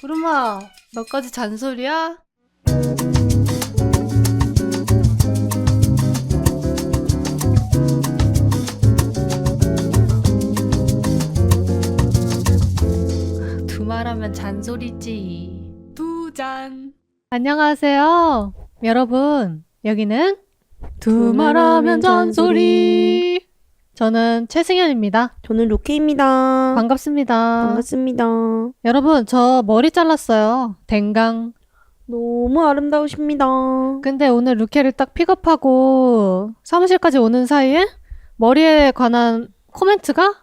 구름아, 너까지 잔소리야? 두말하면 잔소리지. 두 잔. 안녕하세요. 여러분, 여기는 두말하면 잔소리. 저는 최승현입니다. 저는 루케입니다. 반갑습니다. 반갑습니다. 여러분, 저 머리 잘랐어요. 댕강. 너무 아름다우십니다. 근데 오늘 루케를 딱 픽업하고 사무실까지 오는 사이에 머리에 관한 코멘트가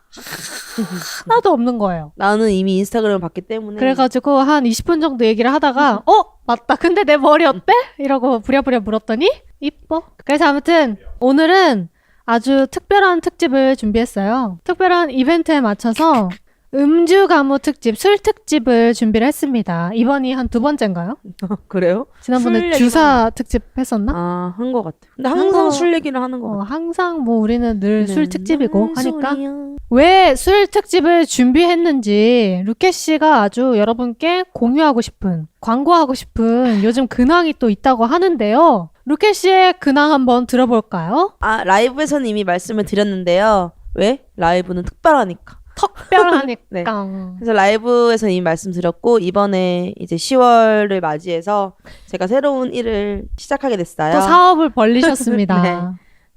하나도 없는 거예요. 나는 이미 인스타그램을 봤기 때문에. 그래가지고 한 20분 정도 얘기를 하다가 맞다. 근데 내 머리 어때? 이러고 부랴부랴 물었더니 이뻐. 그래서 아무튼 오늘은 아주 특별한 특집을 준비했어요. 특별한 이벤트에 맞춰서 음주 가무 특집, 술 특집을 준비를 했습니다. 이번이 한 두 번째인가요? 그래요? 지난번에 주사 특집 했었나? 아, 한 것 같아. 근데 항상 술 얘기를 하는 것 같아. 항상 뭐 우리는 늘 술 특집이고 하니까. 소리야. 왜 술 특집을 준비했는지 루케 씨가 아주 여러분께 공유하고 싶은, 광고하고 싶은 요즘 근황이 또 있다고 하는데요. 루케 씨의 근황 한번 들어볼까요? 아, 라이브에서는 이미 말씀을 드렸는데요. 왜? 라이브는 특별하니까. 특별하니까. 네. 그래서 라이브에서 이미 말씀드렸고, 이번에 이제 10월을 맞이해서 제가 새로운 일을 시작하게 됐어요. 또 사업을 벌리셨습니다. 네.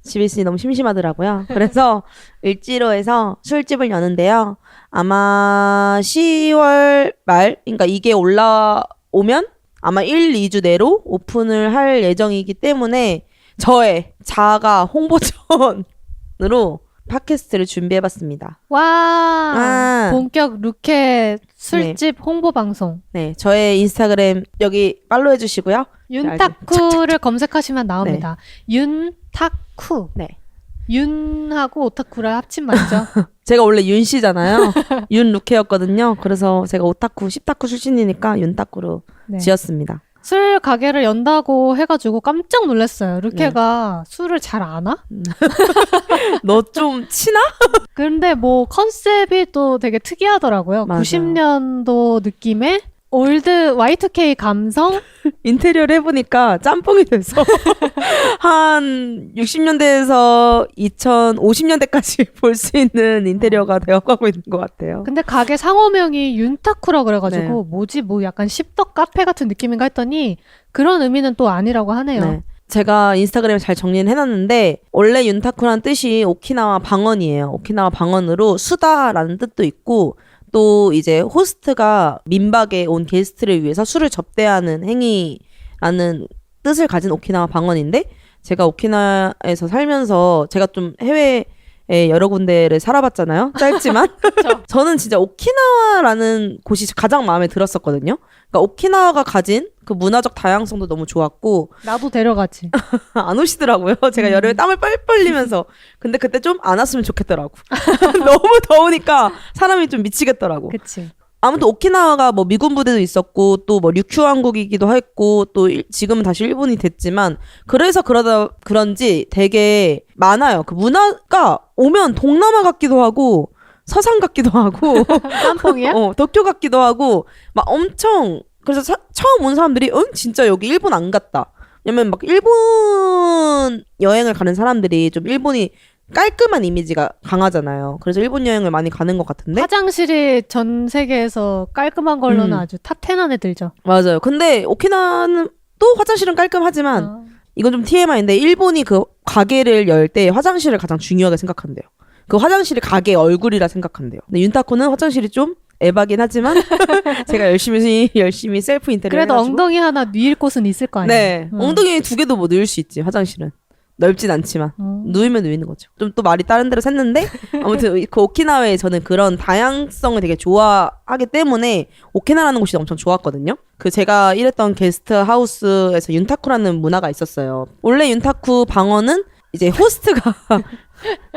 집에 있으니 너무 심심하더라고요. 그래서 을지로에서 술집을 여는데요. 아마 10월 말, 그러니까 이게 올라오면 아마 1, 2주 내로 오픈을 할 예정이기 때문에 저의 자가 홍보전으로 팟캐스트를 준비해봤습니다. 와, 본격 루케 술집 홍보 방송. 네, 저의 인스타그램 여기 팔로우 해주시고요. 윤타쿠를 검색하시면 나옵니다. 윤타쿠. 네. 윤하고 오타쿠를 합친 말이죠. 제가 원래 윤 씨잖아요. 윤 루케였거든요. 그래서 제가 오타쿠, 십타쿠 출신이니까 윤타쿠로 네. 지었습니다. 술 가게를 연다고 해가지고 깜짝 놀랐어요. 루케가 술을 잘 아나? 너 좀 치나? 근데 뭐 컨셉이 또 되게 특이하더라고요. 맞아요. 90년도 느낌의 올드 Y2K 감성? 인테리어를 해보니까 짬뽕이 돼서 한 60년대에서 2050년대까지 볼 수 있는 인테리어가 되어가고 있는 것 같아요. 근데 가게 상호명이 윤타쿠라 그래가지고 뭐지 뭐 약간 십덕 카페 같은 느낌인가 했더니 그런 의미는 또 아니라고 하네요. 네. 제가 인스타그램에 잘 정리는 해놨는데 원래 윤타쿠란 뜻이 오키나와 방언이에요. 오키나와 방언으로 수다라는 뜻도 있고 또 이제 호스트가 민박에 온 게스트를 위해서 술을 접대하는 행위라는 뜻을 가진 오키나와 방언인데 제가 오키나와에서 살면서 제가 좀 해외에 여러 군데를 살아봤잖아요. 짧지만 저는 진짜 오키나와라는 곳이 가장 마음에 들었었거든요. 그러니까 오키나와가 가진 그 문화적 다양성도 너무 좋았고 나도 데려가지. 안 오시더라고요. 제가 여름에 땀을 뻘뻘 흘리면서 근데 그때 좀 안 왔으면 좋겠더라고. 너무 더우니까 사람이 좀 미치겠더라고. 그치. 아무튼 오키나와가 뭐 미군 부대도 있었고 또 뭐 류큐 왕국이기도 했고 또 지금은 다시 일본이 됐지만 그래서 그런지 되게 많아요. 그 문화가 오면 동남아 같기도 하고 서상 같기도 하고 짬뽕이야? 도쿄 같기도 하고 막 엄청 그래서 처음 온 사람들이 진짜 여기 일본 안 갔다. 왜냐면 막 일본 여행을 가는 사람들이 좀 일본이 깔끔한 이미지가 강하잖아요. 그래서 일본 여행을 많이 가는 것 같은데 화장실이 전 세계에서 깔끔한 걸로는 아주 탑10 안에 들죠. 맞아요. 근데 오키나와는 또 화장실은 깔끔하지만 이건 좀 TMI인데 일본이 그 가게를 열 때 화장실을 가장 중요하게 생각한대요. 그 화장실이 가게의 얼굴이라 생각한대요. 근데 윤타코는 화장실이 좀 에바긴 하지만 제가 열심히 셀프 인테리어 그래도 해가지고. 엉덩이 하나 뉘일 곳은 있을 거 아니에요. 네. 엉덩이 두 개도 뭐 넣을 수 있지 화장실은. 넓진 않지만 누이면 누이는 거죠. 좀 또 말이 다른 데로 샜는데 아무튼 그 오키나와에 저는 그런 다양성을 되게 좋아하기 때문에 오키나라는 곳이 엄청 좋았거든요. 그 제가 일했던 게스트 하우스에서 윤타쿠라는 문화가 있었어요. 원래 윤타쿠 방언은 이제 호스트가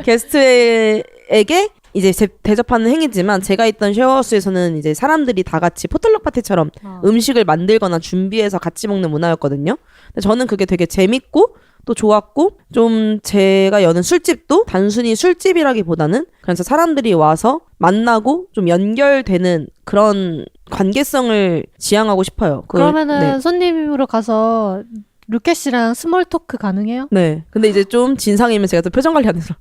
게스트에게 이제 대접하는 행위지만 제가 있던 쉐어하우스에서는 이제 사람들이 다 같이 포틀럭 파티처럼 음식을 만들거나 준비해서 같이 먹는 문화였거든요. 근데 저는 그게 되게 재밌고 또 좋았고 좀 제가 여는 술집도 단순히 술집이라기보다는 그래서 사람들이 와서 만나고 좀 연결되는 그런 관계성을 지향하고 싶어요. 그러면은 네. 손님으로 가서 루케 씨랑 스몰 토크 가능해요? 네. 근데 이제 좀 진상이면 제가 또 표정 관리 안 해서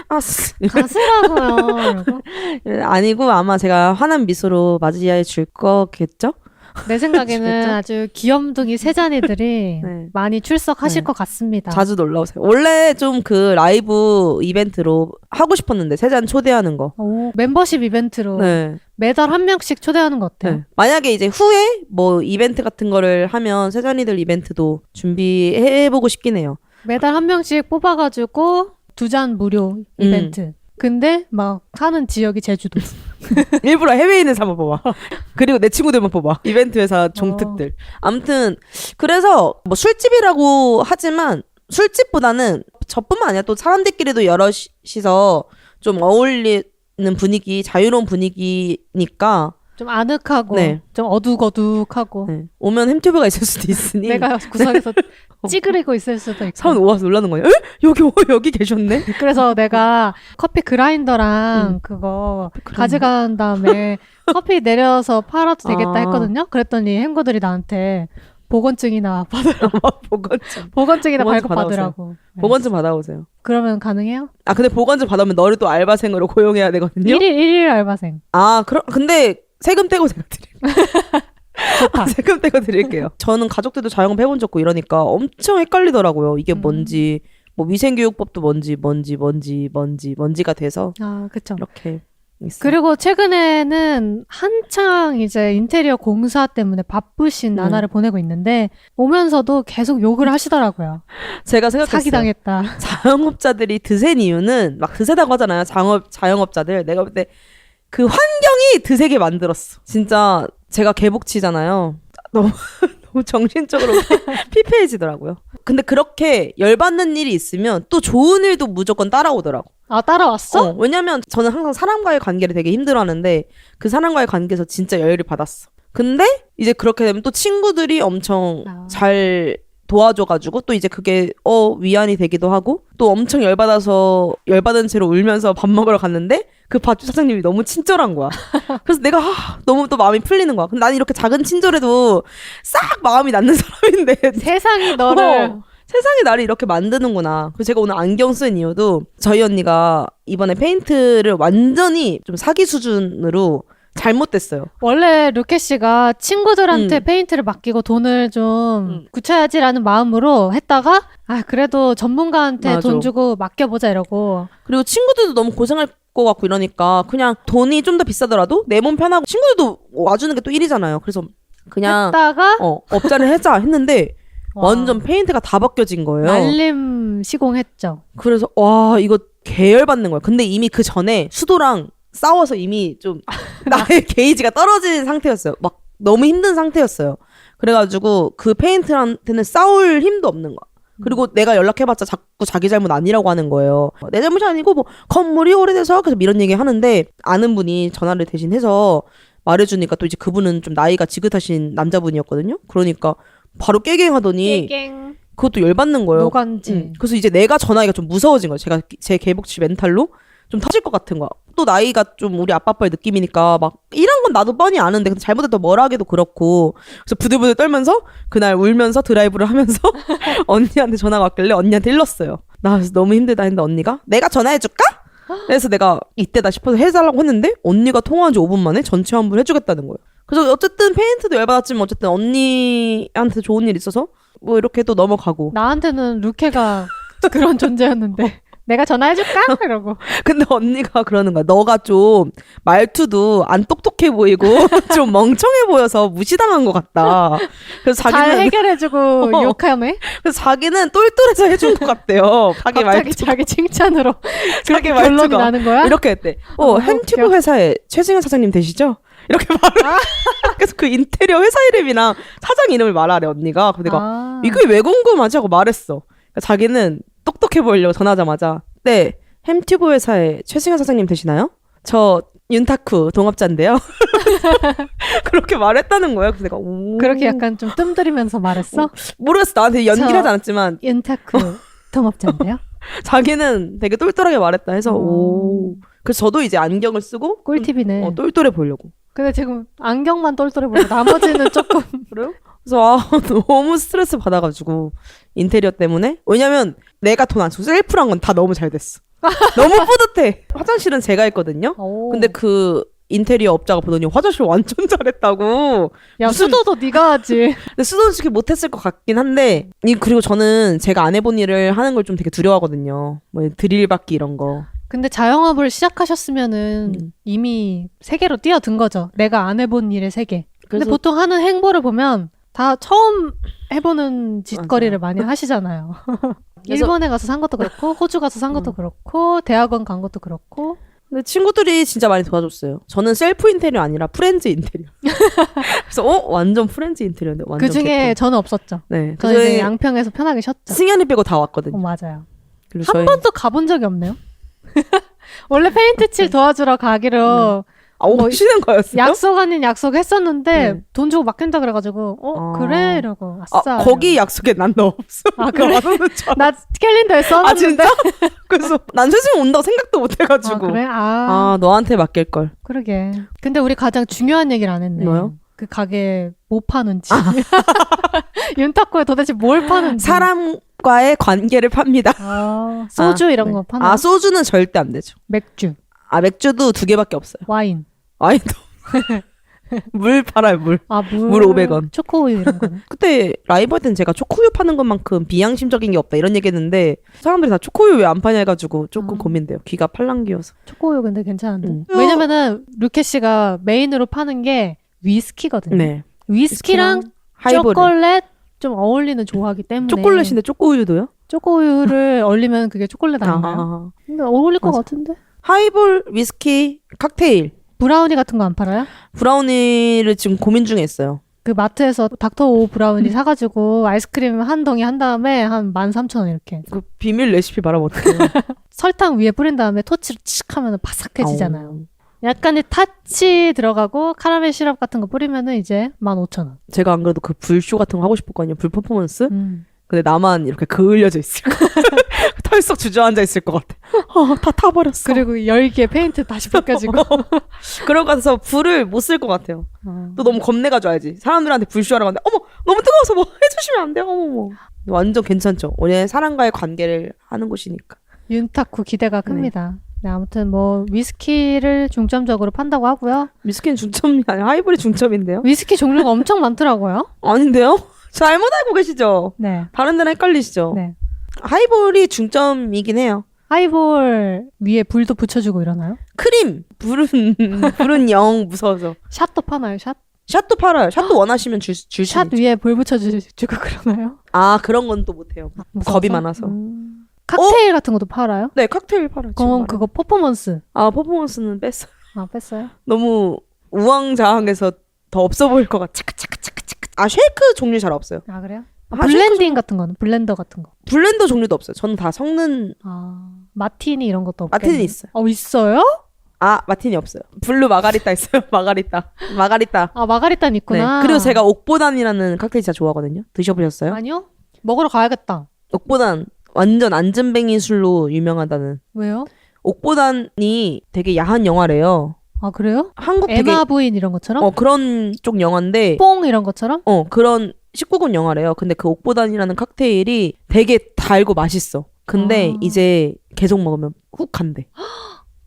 가수라고요. 이러고. 아니고 아마 제가 환한 미소로 맞이해 줄 거겠죠? 내 생각에는 진짜? 아주 귀염둥이 세잔이들이 네. 많이 출석하실 네. 것 같습니다. 자주 놀러 오세요. 원래 좀 그 라이브 이벤트로 하고 싶었는데 세잔 초대하는 거. 오, 멤버십 이벤트로 네. 매달 한 명씩 초대하는 거 어때요? 네. 만약에 이제 후에 뭐 이벤트 같은 거를 하면 세잔이들 이벤트도 준비해보고 싶긴 해요. 매달 한 명씩 뽑아가지고 2잔 무료 이벤트. 근데 막 사는 지역이 제주도. 일부러 해외에 있는 사람 뽑아. 그리고 내 친구들만 뽑아. 이벤트 회사 종특들. 아무튼 그래서 뭐 술집이라고 하지만 술집보다는 저뿐만 아니라 또 사람들끼리도 여럿이서 좀 어울리는 분위기, 자유로운 분위기니까 좀 아늑하고 네. 좀 어둑어둑하고 네. 오면 햄튜브가 있을 수도 있으니 내가 구석에서 찌그리고 있을 수도 있고. 사람 와서 놀라는 거예요. 에? 여기 계셨네? 그래서 내가 커피 그라인더랑 그거 가져간 다음에 커피 내려서 팔아도 되겠다 아. 했거든요. 그랬더니 행거들이 나한테 보건증이나 받으라고. 보건증. 보건증이나 보건증 발급받으라고. 네. 보건증 받아오세요. 그러면 가능해요? 아 근데 보건증 받으면 너를 또 알바생으로 고용해야 되거든요. 1일 알바생. 아 근데 세금 떼고 제가 드릴게요. 좋다. 세금 떼고 드릴게요. 저는 가족들도 자영업 해본 적 없고 이러니까 엄청 헷갈리더라고요. 이게 뭔지 뭐 위생교육법도 뭔지가 돼서 아, 그쵸. 이렇게 있어요. 그리고 최근에는 한창 이제 인테리어 공사 때문에 바쁘신 나날을 보내고 있는데 오면서도 계속 욕을 하시더라고요. 제가 생각했어요. 사기당했다. 자영업자들이 드센 이유는 막 드세다고 하잖아요. 자영업자들. 내가 볼 때 그 환경이 드세게 만들었어. 진짜 제가 개복치잖아요. 너무 정신적으로 피폐해지더라고요. 근데 그렇게 열받는 일이 있으면 또 좋은 일도 무조건 따라오더라고. 아, 따라왔어? 왜냐면 저는 항상 사람과의 관계를 되게 힘들어하는데 그 사람과의 관계에서 진짜 열을 받았어. 근데 이제 그렇게 되면 또 친구들이 엄청 잘 도와줘가지고 또 이제 그게 위안이 되기도 하고 또 엄청 열받아서 열받은 채로 울면서 밥 먹으러 갔는데 그 밥집 사장님이 너무 친절한 거야. 그래서 내가 너무 또 마음이 풀리는 거야. 근데 나는 이렇게 작은 친절에도 싹 마음이 낫는 사람인데 세상이 너를 세상이 나를 이렇게 만드는구나. 그래서 제가 오늘 안경 쓴 이유도 저희 언니가 이번에 페인트를 완전히 좀 사기 수준으로 잘못됐어요. 원래 루케 씨가 친구들한테 페인트를 맡기고 돈을 좀 굳혀야지라는 마음으로 했다가 그래도 전문가한테 맞아. 돈 주고 맡겨보자 이러고 그리고 친구들도 너무 고생할 것 같고 이러니까 그냥 돈이 좀 더 비싸더라도 내 몸 편하고 친구들도 와주는 게 또 일이잖아요. 그래서 그냥 했다가 업자를 하자 했는데 와. 완전 페인트가 다 바뀌어진 거예요. 날림 시공했죠. 그래서 와 이거 계열받는 거야. 근데 이미 그 전에 수도랑 싸워서 이미 좀 나의 게이지가 떨어진 상태였어요. 막 너무 힘든 상태였어요. 그래가지고 그 페인트한테는 싸울 힘도 없는 거야. 그리고 내가 연락해봤자 자꾸 자기 잘못 아니라고 하는 거예요. 내 잘못이 아니고 뭐 건물이 오래돼서 계속 이런 얘기 하는데 아는 분이 전화를 대신 해서 말해주니까 또 이제 그분은 좀 나이가 지긋하신 남자분이었거든요. 그러니까 바로 깨갱하더니 그것도 열받는 거예요. 노간지. 그래서 이제 내가 전화하기가 좀 무서워진 거예요. 제가 제 개복치 멘탈로 좀 터질 것 같은 거야. 또 나이가 좀 우리 아빠의 느낌이니까 막 이런 건 나도 뻔히 아는데 근데 잘못했다 뭘 하기도 그렇고 그래서 부들부들 떨면서 그날 울면서 드라이브를 하면서 언니한테 전화가 왔길래 언니한테 일렀어요. 나 그래서 너무 힘들다 했는데 언니가 내가 전화해줄까? 그래서 내가 이때다 싶어서 해달라고 했는데 언니가 통화한 지 5분 만에 전체 환불 해주겠다는 거예요. 그래서 어쨌든 페인트도 열받았지만 어쨌든 언니한테 좋은 일 있어서 뭐 이렇게 또 넘어가고 나한테는 루케가 그런 존재였는데 내가 전화해줄까? 이러고. 근데 언니가 그러는 거야. 너가 좀 말투도 안 똑똑해 보이고 좀 멍청해 보여서 무시당한 것 같다. 그래서 잘 자기는 해결해주고 욕하네. 그래서 자기는 똘똘해서 해준 것 같대요. 자기 갑자기 말투 자기 칭찬으로 자기 결론이 말투가 나는 거야? 이렇게 했대. 햄튜브 웃겨. 회사의 최승현 사장님 되시죠? 이렇게 말을 그래서 그 인테리어 회사 이름이랑 사장 이름을 말하래 언니가. 그래서 내가 이게 왜 궁금하지 하고 말했어. 그러니까 자기는 똑똑해 보이려고 전화하자마자 네 햄튜브 회사의 최승현 사장님 되시나요? 저 윤타쿠 동업자인데요. 그렇게 말했다는 거예요. 그래서 내가 오. 그렇게 약간 좀 뜸들이면서 말했어? 모르겠어. 나한테 연기를 저- 하지 않았지만 윤타쿠 동업자인데요? 자기는 되게 똘똘하게 말했다 해서 오. 그래서 저도 이제 안경을 쓰고 꿀팁이네. 똘똘해 보이려고. 근데 지금 안경만 똘똘해 보이고 나머지는 조금 그래요? 그래서 너무 스트레스 받아가지고 인테리어 때문에. 왜냐면 내가 돈 안 쓰고 셀프란 건 다 너무 잘 됐어. 너무 뿌듯해. 화장실은 제가 했거든요. 오. 근데 그 인테리어 업자가 보더니 화장실 완전 잘했다고. 야 무슨- 수도도 네가 하지. 근데 수도는 솔직히 못했을 것 같긴 한데 그리고 저는 제가 안 해본 일을 하는 걸 좀 되게 두려워하거든요. 뭐 드릴 받기 이런 거. 근데 자영업을 시작하셨으면은 이미 세계로 뛰어든 거죠. 내가 안 해본 일의 세계. 근데 그래서 보통 하는 행보를 보면 다 처음 해보는 짓거리를 많이 하시잖아요. 그래서- 일본에 가서 산 것도 그렇고 호주 가서 산 것도 그렇고 대학원 간 것도 그렇고. 근데 친구들이 진짜 많이 도와줬어요. 저는 셀프 인테리어 아니라 프렌즈 인테리어. 그래서 완전 프렌즈 인테리어인데 완전 그 중에 개꿀. 저는 없었죠. 네. 저는 이제 그중에 양평에서 편하게 쉬었죠. 승현이 빼고 다 왔거든요. 맞아요. 그리고 한 번도 가본 적이 없네요. 원래 페인트 칠 도와주러 가기로 뭐 오시는 거였어요? 약속 아닌 약속 했었는데 네. 돈 주고 맡긴다 그래가지고 아. 그래 이러고 아싸. 거기 약속에 난 너 없어. 아, 그래? 나는 줄 알았어. 나 캘린더에 아 써놨는데. 진짜? 그래서 난 세수님 온다고 생각도 못 아, 해가지고. 그래? 너한테 맡길 걸. 그러게. 근데 우리 가장 중요한 얘기를 안 했네. 뭐요? 그 가게 뭐 파는지. 윤타코에 도대체 뭘 파는지. 사람과의 관계를 팝니다. 소주 이런 네. 거 파나? 소주는 절대 안 되죠. 맥주, 맥주도 2개밖에 없어요. 와인. 와인도 물 팔아요, 물. 물 500원. 초코우유 이런 거는. 그때 라이브 할 땐 제가 초코우유 파는 것만큼 비양심적인 게 없다 이런 얘기 했는데 사람들이 다 초코우유 왜 안 파냐 해가지고 조금 고민돼요. 귀가 팔랑귀여서. 초코우유 근데 괜찮은데. 응. 왜냐면은 루케 씨가 메인으로 파는 게 위스키거든요. 네. 위스키랑 하이볼. 초콜릿 좀 어울리는 조화기 때문에. 초콜릿인데 초코우유도요? 초코우유를 얼리면 그게 초콜릿 아닌가요? 아. 근데 어울릴 것 맞아. 같은데? 하이볼, 위스키, 칵테일. 브라우니 같은 거 안 팔아요? 브라우니를 지금 고민 중에 있어요. 그 마트에서 닥터오 브라우니 사가지고 아이스크림 한 덩이 한 다음에 한 13,000원 이렇게. 그 비밀 레시피 말하면 어떡해요? 설탕 위에 뿌린 다음에 토치로 칙 하면 바삭해지잖아요. 약간의 타치 들어가고 카라멜 시럽 같은 거 뿌리면은 이제 15,000원. 제가 안 그래도 그 불쇼 같은 거 하고 싶었거든요. 불 퍼포먼스. 음. 근데 나만 이렇게 그을려져 있을 거 털썩 주저앉아 있을 것 같아. 다 타버렸어. 그리고 열기에 페인트 다시 벗겨지고. 그러고 가서 불을 못 쓸 것 같아요. 어. 또 너무 겁내가지고 알지. 사람들한테 불쇼하라고 하는데 어머 너무 뜨거워서 뭐 해주시면 안 돼요. 어머. 완전 괜찮죠. 원래 사람과의 관계를 하는 곳이니까. 윤타쿠 기대가 큽니다. 네, 아무튼 뭐 위스키를 중점적으로 판다고 하고요. 위스키는 중점이 아니라 하이볼이 중점인데요. 위스키 종류가 엄청 많더라고요. 아닌데요? 잘못 알고 계시죠? 네. 다른 데랑 헷갈리시죠? 네. 하이볼이 중점이긴 해요. 하이볼 위에 불도 붙여주고 이러나요? 크림 불은 영 무서워서. 샷도 파나요? 샷? 샷도 팔아요. 샷도 원하시면 줄수 샷 있죠. 위에 불 붙여주고 그러나요? 그런 건 또 못해요. 무서워서? 겁이 많아서. 칵테일 같은 것도 팔아요? 네, 칵테일 팔아요. 지금 그건 말해. 그거 퍼포먼스. 퍼포먼스는 뺐어요. 뺐어요? 너무 우왕좌왕해서 더 없어 보일 것 같아. 차크차크차크차크. 쉐이크 종류 잘 없어요. 그래요? 아, 블렌딩 같은 거는? 블렌더 같은 거. 블렌더 종류도 없어요. 저는 다 섞는. 마티니 이런 것도 없고. 마티니 있어요. 있어요? 마티니 없어요. 블루 마가리따 있어요. 마가리따. 마가리따는 네. 있구나. 그리고 제가 옥보단이라는 칵테일 진짜 좋아하거든요. 드셔보셨어요? 아니요? 먹으러 가야겠다. 옥보단 완전 안전뱅이 술로 유명하다는. 왜요? 옥보단이 되게 야한 영화래요. 그래요? 한국 되게 에마 부인 이런 것처럼? 그런 쪽 영화인데 뽕 이런 것처럼? 그런 19금 영화래요. 근데 그 옥보단이라는 칵테일이 되게 달고 맛있어. 근데 이제 계속 먹으면 훅 간대.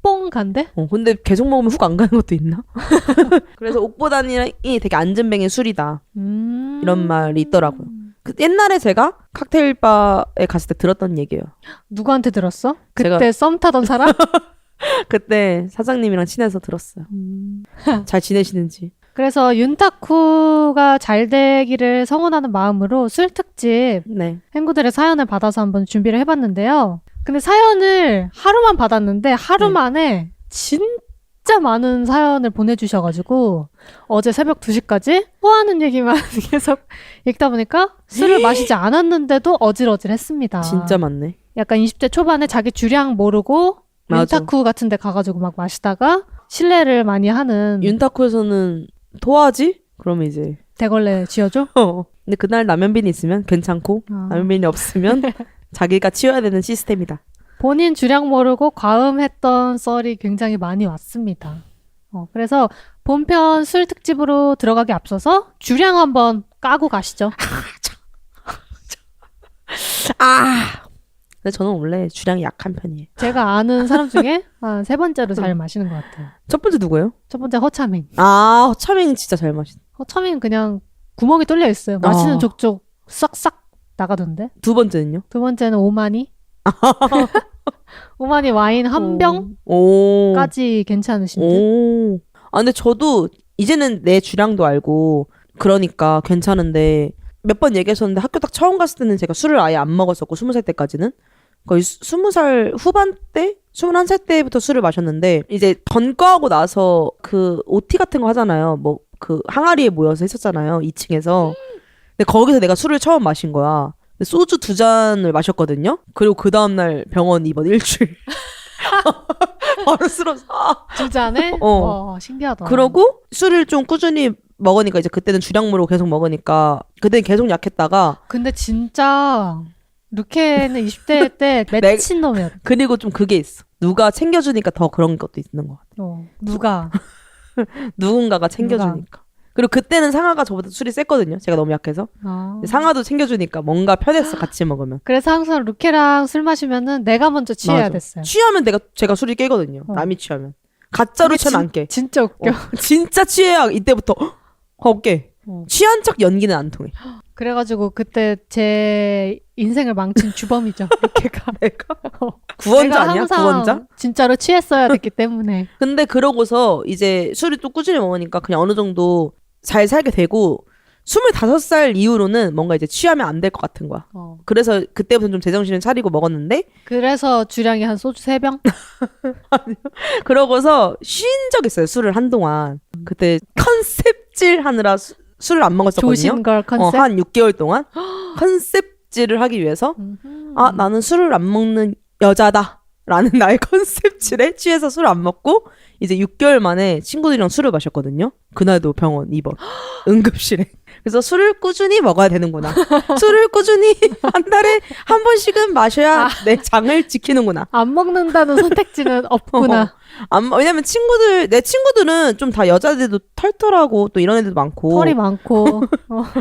뽕 간대? 근데 계속 먹으면 훅 안 가는 것도 있나? 그래서 옥보단이 되게 안전뱅이 술이다. 이런 말이 있더라고요. 옛날에 제가 칵테일 바에 갔을 때 들었던 얘기예요. 누구한테 들었어? 그때 제가- 썸 타던 사람? 그때 사장님이랑 친해서 들었어요. 잘 지내시는지. 그래서 윤타쿠가 잘 되기를 성원하는 마음으로 술 특집 네. 행구들의 사연을 받아서 한번 준비를 해봤는데요. 근데 사연을 하루만 받았는데 하루 네. 만에 진짜 많은 사연을 보내주셔가지고 어제 새벽 2시까지 토하는 얘기만 계속 읽다 보니까 술을 마시지 않았는데도 어질어질했습니다. 진짜 많네. 약간 20대 초반에 자기 주량 모르고 맞아. 윤타쿠 같은 데 가가지고 막 마시다가 실례를 많이 하는 윤타쿠에서는 토하지? 그러면 이제 대걸레 쥐어줘? 근데 그날 라면빈이 있으면 괜찮고 라면빈이 없으면 자기가 치워야 되는 시스템이다. 본인 주량 모르고 과음했던 썰이 굉장히 많이 왔습니다. 그래서 본편 술 특집으로 들어가기 앞서서 주량 한번 까고 가시죠. 근데 저는 원래 주량이 약한 편이에요. 제가 아는 사람 중에 한 3번째로 잘 마시는 것 같아요. 첫 번째 누구예요? 첫 번째 허차밍. 허차밍 진짜 잘 마시네. 허차밍 그냥 구멍이 뚫려 있어요. 마시는 족족 싹싹 나가던데. 두 번째는요? 두 번째는 오마니. 오마니 와인 한 오. 병까지 괜찮으신데. 오. 근데 저도 이제는 내 주량도 알고 그러니까 괜찮은데 몇 번 얘기했었는데 학교 딱 처음 갔을 때는 제가 술을 아예 안 먹었었고 20살 때까지는 거의 20살 후반 때? 21살 때부터 술을 마셨는데 이제 전과하고 나서 그 OT 같은 거 하잖아요. 뭐 그 항아리에 모여서 했었잖아요. 2층에서. 근데 거기서 내가 술을 처음 마신 거야. 근데 소주 2잔을 마셨거든요. 그리고 그 다음날 병원 입원 일주일. 바로 쓰러져. 2잔에? 와, 신기하다. 그러고 술을 좀 꾸준히 먹으니까 이제 그때는 주량무로 계속 먹으니까 그때는 계속 약했다가 근데 진짜 루케는 20대 때 미친놈이었다. 그리고 좀 그게 있어. 누가 챙겨주니까 더 그런 것도 있는 것 같아. 누가? 누군가가 챙겨주니까. 그리고 그때는 상아가 저보다 술이 셌거든요. 제가 너무 약해서. 상아도 챙겨주니까 뭔가 편했어. 같이 먹으면. 그래서 항상 루케랑 술 마시면은 내가 먼저 취해야 맞아. 됐어요. 취하면 제가 술이 깨거든요. 남이 취하면. 가짜로 취하면 안 깨. 진짜 웃겨. 진짜 취해야 이때부터 깨. 취한 척 연기는 안 통해. 그래가지고 그때 제 인생을 망친 주범이죠. 루케가. 내가? 구원자 아니야? 항상 구원자? 진짜로 취했어야 됐기 때문에. 근데 그러고서 이제 술을 또 꾸준히 먹으니까 그냥 어느 정도 잘 살게 되고 25살 이후로는 뭔가 이제 취하면 안 될 것 같은 거야. 그래서 그때부터 좀 제정신을 차리고 먹었는데 그래서 주량이 한 소주 3병? 아니요. 그러고서 쉰 적 있어요. 술을 한동안. 그때 컨셉질 하느라 술을 안 먹었었거든요. 조심걸 컨셉? 한 6개월 동안 컨셉질을 하기 위해서 나는 술을 안 먹는 여자다 라는 나의 컨셉질에 취해서 술을 안 먹고 이제 6개월 만에 친구들이랑 술을 마셨거든요. 그날도 병원 입원 응급실에. 그래서 술을 꾸준히 먹어야 되는구나. 술을 꾸준히 한 달에 한 번씩은 마셔야 내 장을 지키는구나. 안 먹는다는 선택지는 없구나. 왜냐면 내 친구들은 좀 다 여자들도 털털하고 또 이런 애들도 많고 털이 많고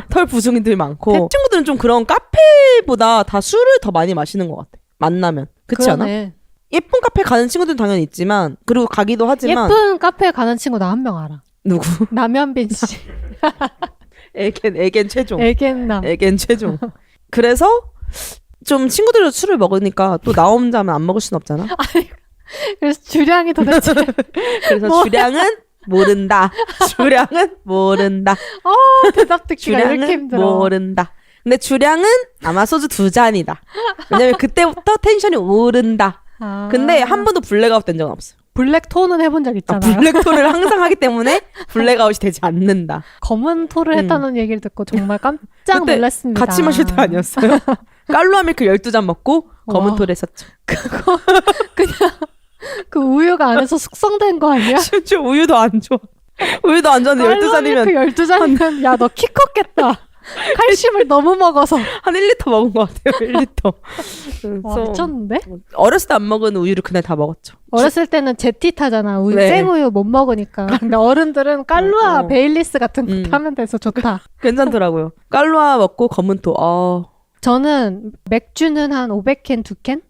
털 부숭이들 많고 친구들은 좀 그런 카페보다 다 술을 더 많이 마시는 것 같아. 만나면. 그렇지 않아? 예쁜 카페 가는 친구들은 당연히 있지만 그리고 가기도 하지만 예쁜 카페 가는 친구 나 한 명 알아. 누구? 남현빈 씨. 애겐 최종. 애겐 최종. 그래서 좀 친구들도 술을 먹으니까 또 나 혼자만 안 먹을 순 없잖아. 그래서 주량이 도대체 그래서 주량은 모른다. 주량은 모른다. 대답 듣기가 이렇게 힘들어. 모른다. 근데 주량은 아마 소주 2잔이다. 왜냐면 그때부터 텐션이 오른다. 근데 한 번도 블랙아웃 된 적은 없어요. 블랙톤은 해본 적 있잖아요. 블랙톤을 항상 하기 때문에 블랙아웃이 되지 않는다. 검은 톤을 했다는 얘기를 듣고 정말 깜짝 놀랐습니다. 같이 마실 때 아니었어요? 깔루아 밀크 12잔 먹고 검은 톤을 했었죠. 그거 그냥 그 우유가 안에서 숙성된 거 아니야? 심지어 우유도 안 좋아. 우유도 안 좋아하는데 12잔이면 깔루아 밀크 12잔이면 야 너 키 컸겠다. 칼슘을 너무 먹어서 한 1리터 먹은 것 같아요. 1리터. 와, 미쳤는데? 어렸을 때 안 먹은 우유를 그날 다 먹었죠. 어렸을 때는 제티 타잖아. 우유 생우유 못 먹으니까. 근데 어른들은 깔루아 베일리스 같은 거 타면 돼서 좋다. 괜찮더라고요. 깔루아 먹고 검은토. 저는 맥주는 한 500캔 2캔?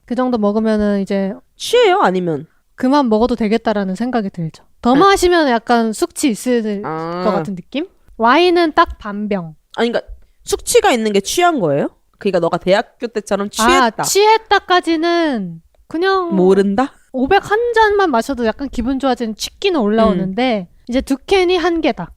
그 정도 먹으면은 이제 취해요? 아니면? 그만 먹어도 되겠다라는 생각이 들죠. 더 마시면 약간 숙취 있을 것 같은 느낌? 와인은 딱 반병. 그러니까 숙취가 있는 게 취한 거예요? 그러니까 너가 대학교 때처럼 취했다. 취했다까지는 그냥 모른다? 500 한 잔만 마셔도 약간 기분 좋아지는 취기는 올라오는데 이제 2캔이 1개다.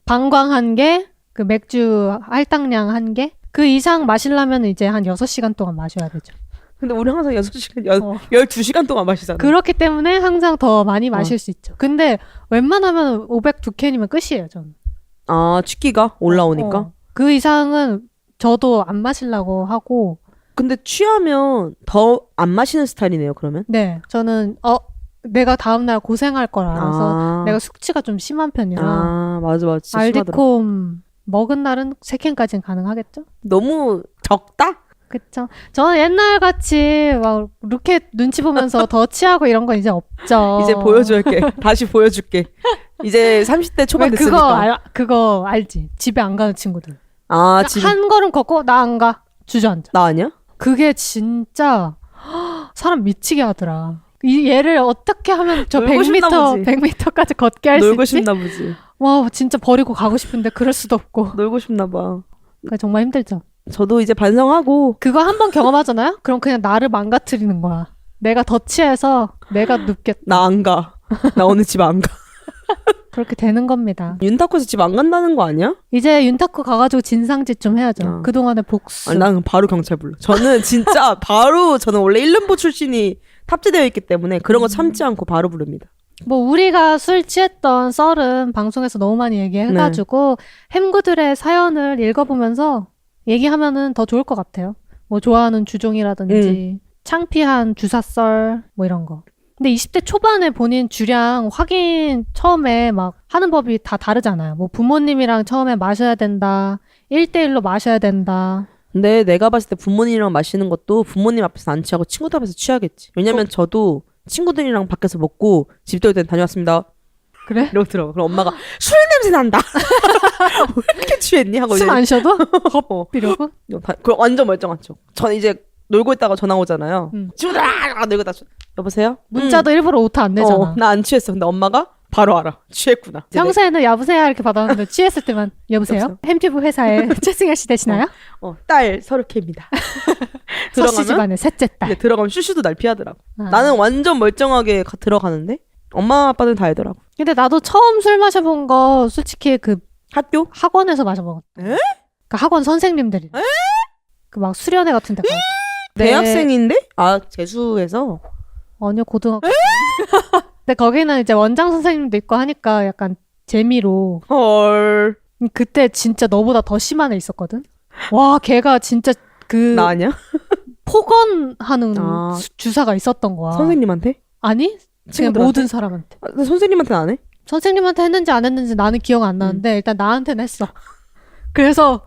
방광 1개, 그 맥주 할당량 1개. 그 이상 마시려면 이제 한 6시간 동안 마셔야 되죠. 근데 우리 항상 6시간, 12시간 동안 마시잖아. 그렇기 때문에 항상 더 많이 마실 수 있죠. 근데 웬만하면 502캔이면 끝이에요, 저는. 취기가 올라오니까? 그 이상은 저도 안 마시려고 하고. 근데 취하면 더 안 마시는 스타일이네요, 그러면? 네. 저는, 내가 다음날 고생할 걸 알아서 내가 숙취가 좀 심한 편이라. 맞아. 알디콤 먹은 날은 3캔까지는 가능하겠죠? 너무 적다? 그쵸. 저는 옛날 같이 막 루켓 눈치 보면서 더 취하고 이런 건 이제 없죠. 이제 보여줄게. 다시 보여줄게. 이제 30대 초반 왜 됐으니까. 그거 알지? 집에 안 가는 친구들. 아, 지금 한 걸음 걷고 나 안 가. 주저앉아. 나 아니야? 그게 진짜 사람 미치게 하더라. 이 얘를 어떻게 하면 저 놀고 싶나 보지. 100m까지 걷게 할 수 있지? 놀고 싶나 보지. 와, 진짜 버리고 가고 싶은데 그럴 수도 없고. 놀고 싶나 봐. 그러니까 정말 힘들죠. 저도 이제 반성하고 그거 한 번 경험하잖아요? 그럼 그냥 나를 망가뜨리는 거야. 내가 더 취해서 내가 눕겠다. 나 안 가. 나 오늘 집 안 가. 그렇게 되는 겁니다. 윤타코에서 집 안 간다는 거 아니야? 이제 윤타쿠 가가지고 진상짓 좀 해야죠. 그동안의 복수. 아니, 난 바로 경찰 불러. 저는 진짜 바로 저는 원래 1년보 출신이 탑재되어 있기 때문에 그런 거 참지 않고 바로 부릅니다. 뭐 우리가 술 취했던 썰은 방송에서 너무 많이 얘기해가지고 햄구들의 사연을 읽어보면서 얘기하면은 더 좋을 것 같아요. 뭐 좋아하는 주종이라든지 창피한 주사썰 뭐 이런 거. 근데 20대 초반에 본인 주량 확인 처음에 막 하는 법이 다 다르잖아요. 뭐 부모님이랑 처음에 마셔야 된다. 1대1로 마셔야 된다. 근데 내가 봤을 때 부모님이랑 마시는 것도 부모님 앞에서 안 취하고 친구들 앞에서 취하겠지. 왜냐면 저도 친구들이랑 밖에서 먹고 집 들어올 땐 다녀왔습니다. 그래? 이러고 들어. 그럼 엄마가 술 냄새 난다. 왜 이렇게 취했니? 하고 숨 안 쉬어도? 어. 이러고? 그럼 완전 멀쩡한 척. 저는 이제 놀고 있다가 전화 오잖아요. 친구들 놀고 있다. 여보세요? 문자도 일부러 오타 안 내잖아. 나 안 취했어. 근데 엄마가 바로 알아. 취했구나. 평소에는 여보세요 이렇게 받았는데 취했을 때만 여보세요? 여보세요? 햄피부 회사에 최승현 씨 되시나요? 딸 서르케입니다. 서씨 집안의 셋째 딸. 근데 들어가면 슈슈도 날 피하더라고. 아. 나는 완전 멀쩡하게 들어가는데 엄마 아빠는 다 알더라고. 근데 나도 처음 술 마셔본 거 솔직히 그 학교? 학원에서 마셔먹었다. 에? 그 학원 선생님들이. 그 막 수련회 같은 데 가서. 네. 대학생인데? 아 재수해서? 아니요 고등학교. 근데 거기는 이제 원장 선생님도 있고 하니까 약간 재미로. 헐. 그때 진짜 너보다 더 심한 애 있었거든. 와 걔가 진짜 그 나 아니야? 폭언하는 아. 주사가 있었던 거야. 선생님한테? 아니? 그냥 친구들한테? 모든 사람한테. 아, 근데 선생님한테는 안 해? 선생님한테 했는지 안 했는지 나는 기억 안 나는데 일단 나한테는 했어. 그래서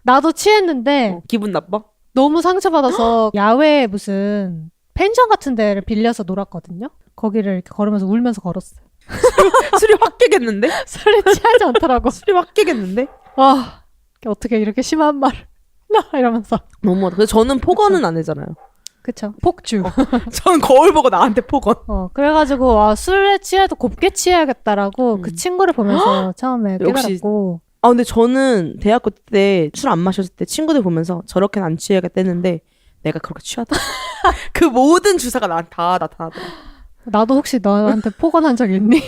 나도 취했는데 기분 나빠? 너무 상처받아서 야외에 무슨 펜션 같은 데를 빌려서 놀았거든요. 거기를 이렇게 걸으면서 울면서 걸었어요. 술이 확 깨겠는데? 술이 취하지 않더라고. 술이 확 깨겠는데? 와 어떻게 이렇게 심한 말을 나 이러면서. 너무 근데 저는 폭언은 안 하잖아요. 그쵸. 폭주. 저는 거울 보고 나한테 폭언. 그래가지고 와 술에 취해도 곱게 취해야겠다라고 그 친구를 보면서 처음에 역시. 깨달았고. 아 근데 저는 대학교 때 술 안 마셨을 때 친구들 보면서 저렇게는 안 취해야겠다 했는데 내가 그렇게 취하다. 그 모든 주사가 나한테 다 나타나더라. 나도 혹시 너한테 폭언한 적 있니?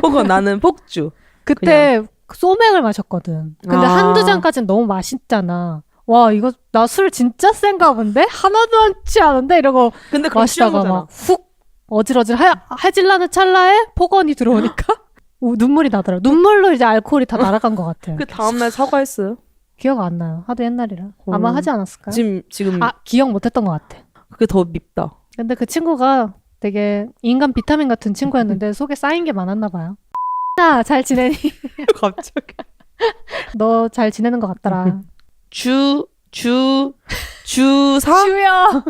폭언 나는 폭주. 그때 소맥을 마셨거든. 근데 한두 잔까지는 너무 맛있잖아. 와 이거 나 술 진짜 센가 본데? 하나도 안 취하는데? 이러고 근데 그럼 취한 마시다가 거잖아. 막 훅 어질어질 해질라는 찰나에 폭언이 들어오니까 눈물이 나더라. 눈물로 이제 알코올이 다 날아간 것 같아요. 그 다음날 사과했어요. 기억 안 나요. 하도 옛날이라. 아마 하지 않았을까요? 지금 기억 못했던 것 같아. 그게 더 밉다. 근데 그 친구가 되게 인간 비타민 같은 친구였는데 속에 쌓인 게 많았나 봐요. 야, 잘 지내니? 갑자기. 너 잘 지내는 것 같더라. 주사? 주여!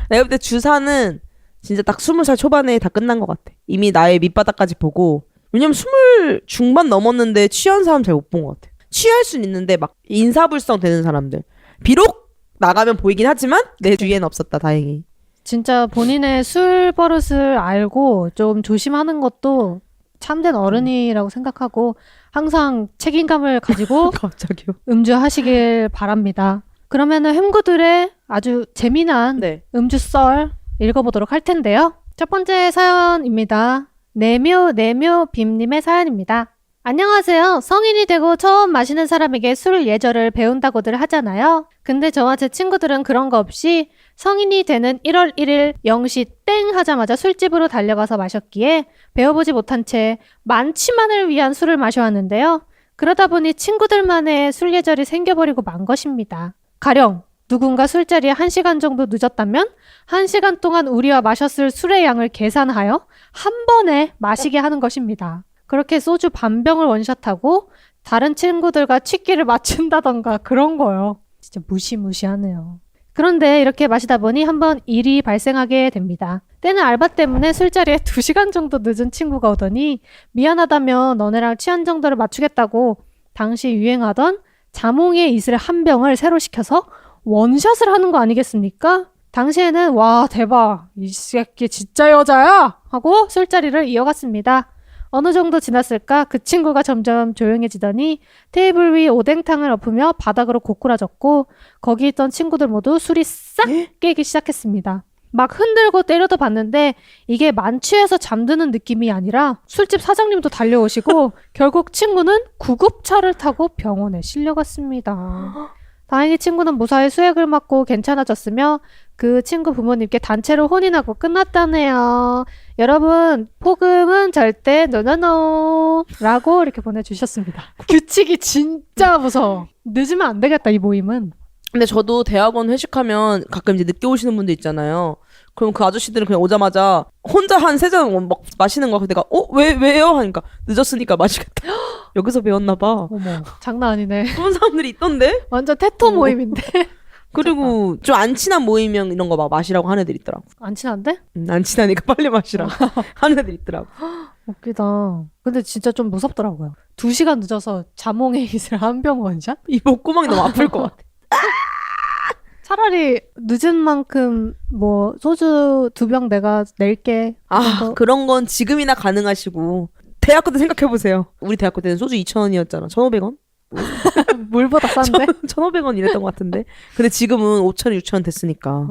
내가 볼 때 주사는 진짜 딱 20살 초반에 다 끝난 것 같아. 이미 나의 밑바닥까지 보고. 왜냐면 20 중반 넘었는데 취한 사람 잘 못 본 것 같아. 취할 순 있는데 막 인사불성 되는 사람들. 비록 나가면 보이긴 하지만 내 주위에는 없었다, 다행히. 진짜 본인의 술 버릇을 알고 좀 조심하는 것도 참된 어른이라고 생각하고 항상 책임감을 가지고 갑자기요? 음주하시길 바랍니다. 그러면은 햄구들의 아주 재미난 네. 음주 썰 읽어보도록 할 텐데요. 첫 번째 사연입니다. 내묘 빔님의 사연입니다. 안녕하세요. 성인이 되고 처음 마시는 사람에게 술 예절을 배운다고들 하잖아요. 근데 저와 제 친구들은 그런 거 없이 성인이 되는 1월 1일 0시 땡 하자마자 술집으로 달려가서 마셨기에 배워보지 못한 채 만취만을 위한 술을 마셔왔는데요. 그러다 보니 친구들만의 술 예절이 생겨버리고 만 것입니다. 가령 누군가 술자리에 1시간 정도 늦었다면 1시간 동안 우리와 마셨을 술의 양을 계산하여 한 번에 마시게 하는 것입니다. 그렇게 소주 반병을 원샷하고 다른 친구들과 취기를 맞춘다던가 그런 거요. 진짜 무시무시하네요. 그런데 이렇게 마시다 보니 한번 일이 발생하게 됩니다. 때는 알바 때문에 술자리에 2시간 정도 늦은 친구가 오더니 미안하다며 너네랑 취한 정도를 맞추겠다고 당시 유행하던 자몽의 이슬 한 병을 새로 시켜서 원샷을 하는 거 아니겠습니까? 당시에는 와 대박 이 새끼 진짜 여자야 하고 술자리를 이어갔습니다. 어느 정도 지났을까 그 친구가 점점 조용해지더니 테이블 위 오뎅탕을 엎으며 바닥으로 고꾸라졌고 거기 있던 친구들 모두 술이 싹 깨기 시작했습니다. 막 흔들고 때려도 봤는데 이게 만취해서 잠드는 느낌이 아니라 술집 사장님도 달려오시고 결국 친구는 구급차를 타고 병원에 실려갔습니다. 다행히 친구는 무사히 수액을 맞고 괜찮아졌으며 그 친구 부모님께 단체로 혼인하고 끝났다네요. 여러분 폭음은 절대 노노노 라고 이렇게 보내주셨습니다. 규칙이 진짜 무서워. 늦으면 안 되겠다 이 모임은. 근데 저도 대학원 회식하면 가끔 이제 늦게 오시는 분들 있잖아요. 그럼 그 아저씨들은 그냥 오자마자 혼자 한 3잔 막 마시는 거야. 내가 왜요? 하니까 늦었으니까 마시겠다. 여기서 배웠나봐. 어머 장난 아니네. 그런 사람들이 있던데? 완전 테토 모임인데. 그리고 좀 안 친한 모이면 이런 거 막 마시라고 하는 애들 있더라고. 안 친한데? 안 친하니까 빨리 마시라고 하는 애들 있더라고. 웃기다. 근데 진짜 좀 무섭더라고요. 2시간 늦어서 자몽의 이슬 한 병 원샷? 이 목구멍이 너무 아플 것 같아. 차라리 늦은 만큼 뭐 소주 2병 내가 낼게. 아 그런 건 지금이나 가능하시고 대학교 때 생각해보세요. 우리 대학교 때는 소주 2,000원이었잖아. 1,500원? 물보다 싼데? 1,500원 이랬던 것 같은데. 근데 지금은 5,000원, 6,000원 됐으니까.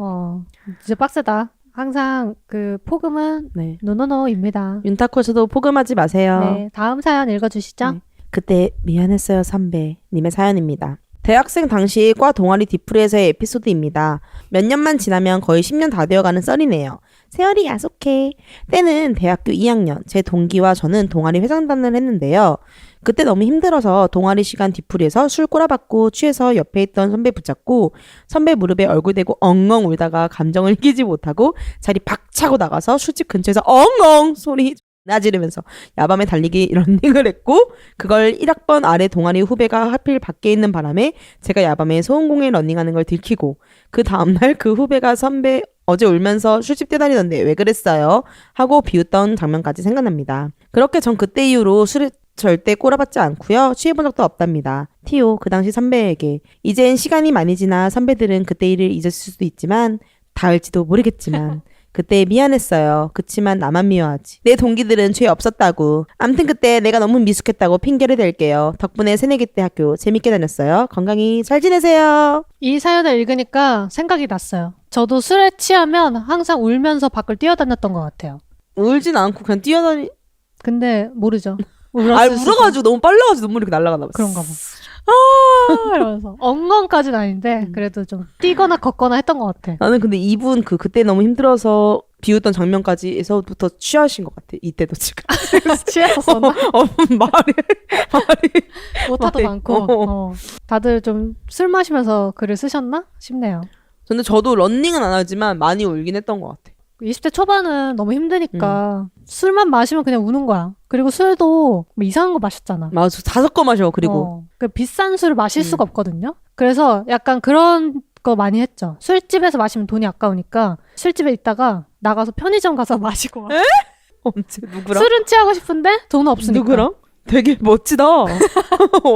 이제 빡세다. 항상 그 폭음은 네. 노노노입니다. 윤타코에서도 폭음하지 마세요. 네, 다음 사연 읽어주시죠. 네. 그때 미안했어요 선배 님의 사연입니다. 대학생 당시 과 동아리 디프리에서의 에피소드입니다. 몇 년만 지나면 거의 10년 다 되어가는 썰이네요. 세월이 야속해. 때는 대학교 2학년 제 동기와 저는 동아리 회장단을 했는데요. 그때 너무 힘들어서 동아리 시간 뒤풀이에서 술 꼬라박고 취해서 옆에 있던 선배 붙잡고 선배 무릎에 얼굴 대고 엉엉 울다가 감정을 이기지 못하고 자리 박차고 나가서 술집 근처에서 엉엉 소리 나지르면서 야밤에 달리기 런닝을 했고 그걸 1학번 아래 동아리 후배가 하필 밖에 있는 바람에 제가 야밤에 소음공에 런닝하는 걸 들키고 그 다음날 그 후배가 선배 어제 울면서 술집 뛰다니던데 왜 그랬어요? 하고 비웃던 장면까지 생각납니다. 그렇게 전 그때 이후로 술에 절대 꼬라박지 않고요. 취해본 적도 없답니다. 티오 그 당시 선배에게 이젠 시간이 많이 지나 선배들은 그때 일을 잊었을 수도 있지만 닿을지도 모르겠지만 그때 미안했어요. 그치만 나만 미워하지. 내 동기들은 죄 없었다고. 암튼 그때 내가 너무 미숙했다고 핑계를 댈게요. 덕분에 새내기 때 학교 재밌게 다녔어요. 건강히 잘 지내세요. 이 사연을 읽으니까 생각이 났어요. 저도 술에 취하면 항상 울면서 밖을 뛰어다녔던 것 같아요. 울진 않고 그냥 뛰어다니. 근데 모르죠. 울어가지고 너무 빨라가지고 눈물이 이렇게 날아가나 봐. 그런가 봐. 이러면서 엉엉까지는 아닌데 그래도 좀 뛰거나 걷거나 했던 것 같아. 나는 근데 이분 그때 너무 힘들어서 비웃던 장면까지에서부터 취하신 것 같아. 이때도 지금. 취했었나? 말이 오타도 많고. 다들 좀 술 마시면서 글을 쓰셨나 싶네요. 근데 저도 런닝은 안 하지만 많이 울긴 했던 것 같아. 20대 초반은 너무 힘드니까 술만 마시면 그냥 우는 거야. 그리고 술도 뭐 이상한 거 마셨잖아. 맞아. 5거 마셔. 그리고 그 비싼 술을 마실 수가 없거든요. 그래서 약간 그런 거 많이 했죠. 술집에서 마시면 돈이 아까우니까 술집에 있다가 나가서 편의점 가서 마시고 와. 언제 누구랑? 술은 취하고 싶은데 돈 없으니까. 누구랑? 되게 멋지다.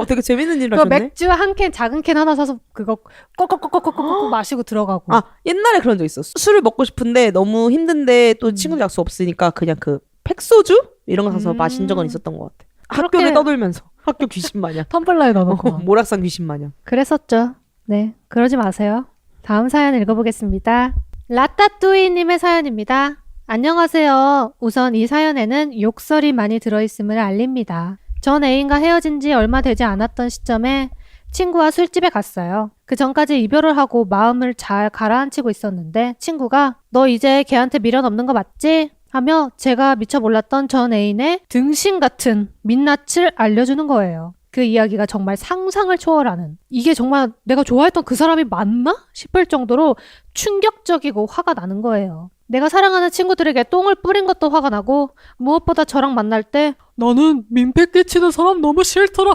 되게 재밌는 일을 하셨네. 맥주 한 캔, 작은 캔 하나 사서 그거 꺽꺽꺽꺽꺽꺽 마시고 들어가고. 아, 옛날에 그런 적 있어. 술을 먹고 싶은데 너무 힘든데 또 친구들 약속 없으니까 그냥 그 팩소주? 이런 거 사서 마신 적은 있었던 것 같아. 그렇게... 학교를 떠돌면서. 학교 귀신 마냥. 텀블러에 넣어놓고. 모락산 귀신 마냥. 그랬었죠. 네, 그러지 마세요. 다음 사연 읽어보겠습니다. 라따뚜이님의 사연입니다. 안녕하세요. 우선 이 사연에는 욕설이 많이 들어있음을 알립니다. 전 애인과 헤어진 지 얼마 되지 않았던 시점에 친구와 술집에 갔어요. 그 전까지 이별을 하고 마음을 잘 가라앉히고 있었는데 친구가 너 이제 걔한테 미련 없는 거 맞지? 하며 제가 미처 몰랐던 전 애인의 등신 같은 민낯을 알려주는 거예요. 그 이야기가 정말 상상을 초월하는, 이게 정말 내가 좋아했던 그 사람이 맞나? 싶을 정도로 충격적이고 화가 나는 거예요. 내가 사랑하는 친구들에게 똥을 뿌린 것도 화가 나고 무엇보다 저랑 만날 때 나는 민폐 끼치는 사람 너무 싫더라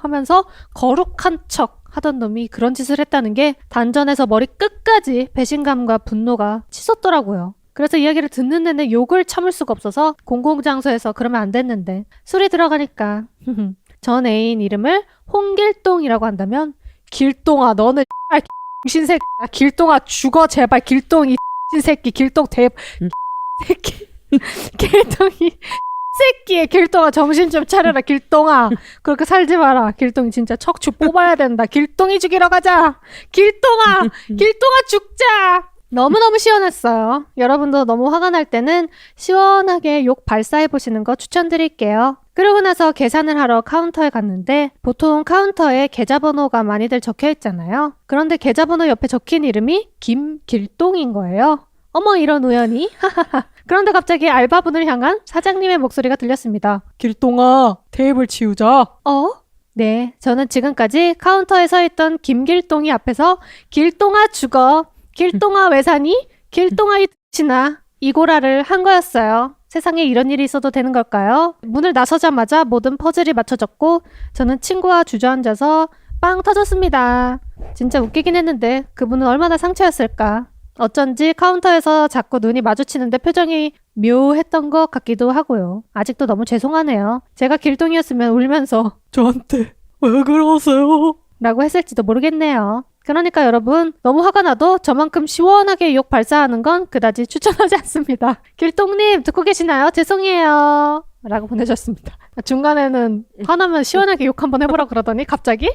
하면서 거룩한 척 하던 놈이 그런 짓을 했다는 게 단전에서 머리 끝까지 배신감과 분노가 치솟더라고요. 그래서 이야기를 듣는 내내 욕을 참을 수가 없어서 공공장소에서 그러면 안 됐는데 술이 들어가니까 전 애인 이름을 홍길동이라고 한다면 길동아 너는 신새끼야 길동아 죽어 제발 길동 이 신새끼 길동 대 새끼 길동이 새끼에 길동아 정신 좀 차려라 길동아 그렇게 살지 마라 길동이 진짜 척추 뽑아야 된다 길동이 죽이러 가자 길동아 길동아 죽자 너무너무 시원했어요. 여러분도 너무 화가 날 때는 시원하게 욕 발사해보시는 거 추천드릴게요. 그러고 나서 계산을 하러 카운터에 갔는데 보통 카운터에 계좌번호가 많이들 적혀있잖아요. 그런데 계좌번호 옆에 적힌 이름이 김길동인 거예요. 어머 이런 우연이? 그런데 갑자기 알바분을 향한 사장님의 목소리가 들렸습니다. 길동아 테이블 치우자. 네, 저는 지금까지 카운터에 서 있던 김길동이 앞에서 길동아 죽어 길동아 왜 사니? 길동아 이 X나 이고라를 한 거였어요. 세상에 이런 일이 있어도 되는 걸까요? 문을 나서자마자 모든 퍼즐이 맞춰졌고 저는 친구와 주저앉아서 빵 터졌습니다. 진짜 웃기긴 했는데 그분은 얼마나 상처였을까. 어쩐지 카운터에서 자꾸 눈이 마주치는데 표정이 묘했던 것 같기도 하고요. 아직도 너무 죄송하네요. 제가 길동이었으면 울면서 저한테 왜 그러세요? 라고 했을지도 모르겠네요. 그러니까 여러분 너무 화가 나도 저만큼 시원하게 욕 발사하는 건 그다지 추천하지 않습니다. 길동님 듣고 계시나요? 죄송해요. 라고 보내셨습니다. 중간에는 화나면 시원하게 욕 한번 해보라 그러더니 갑자기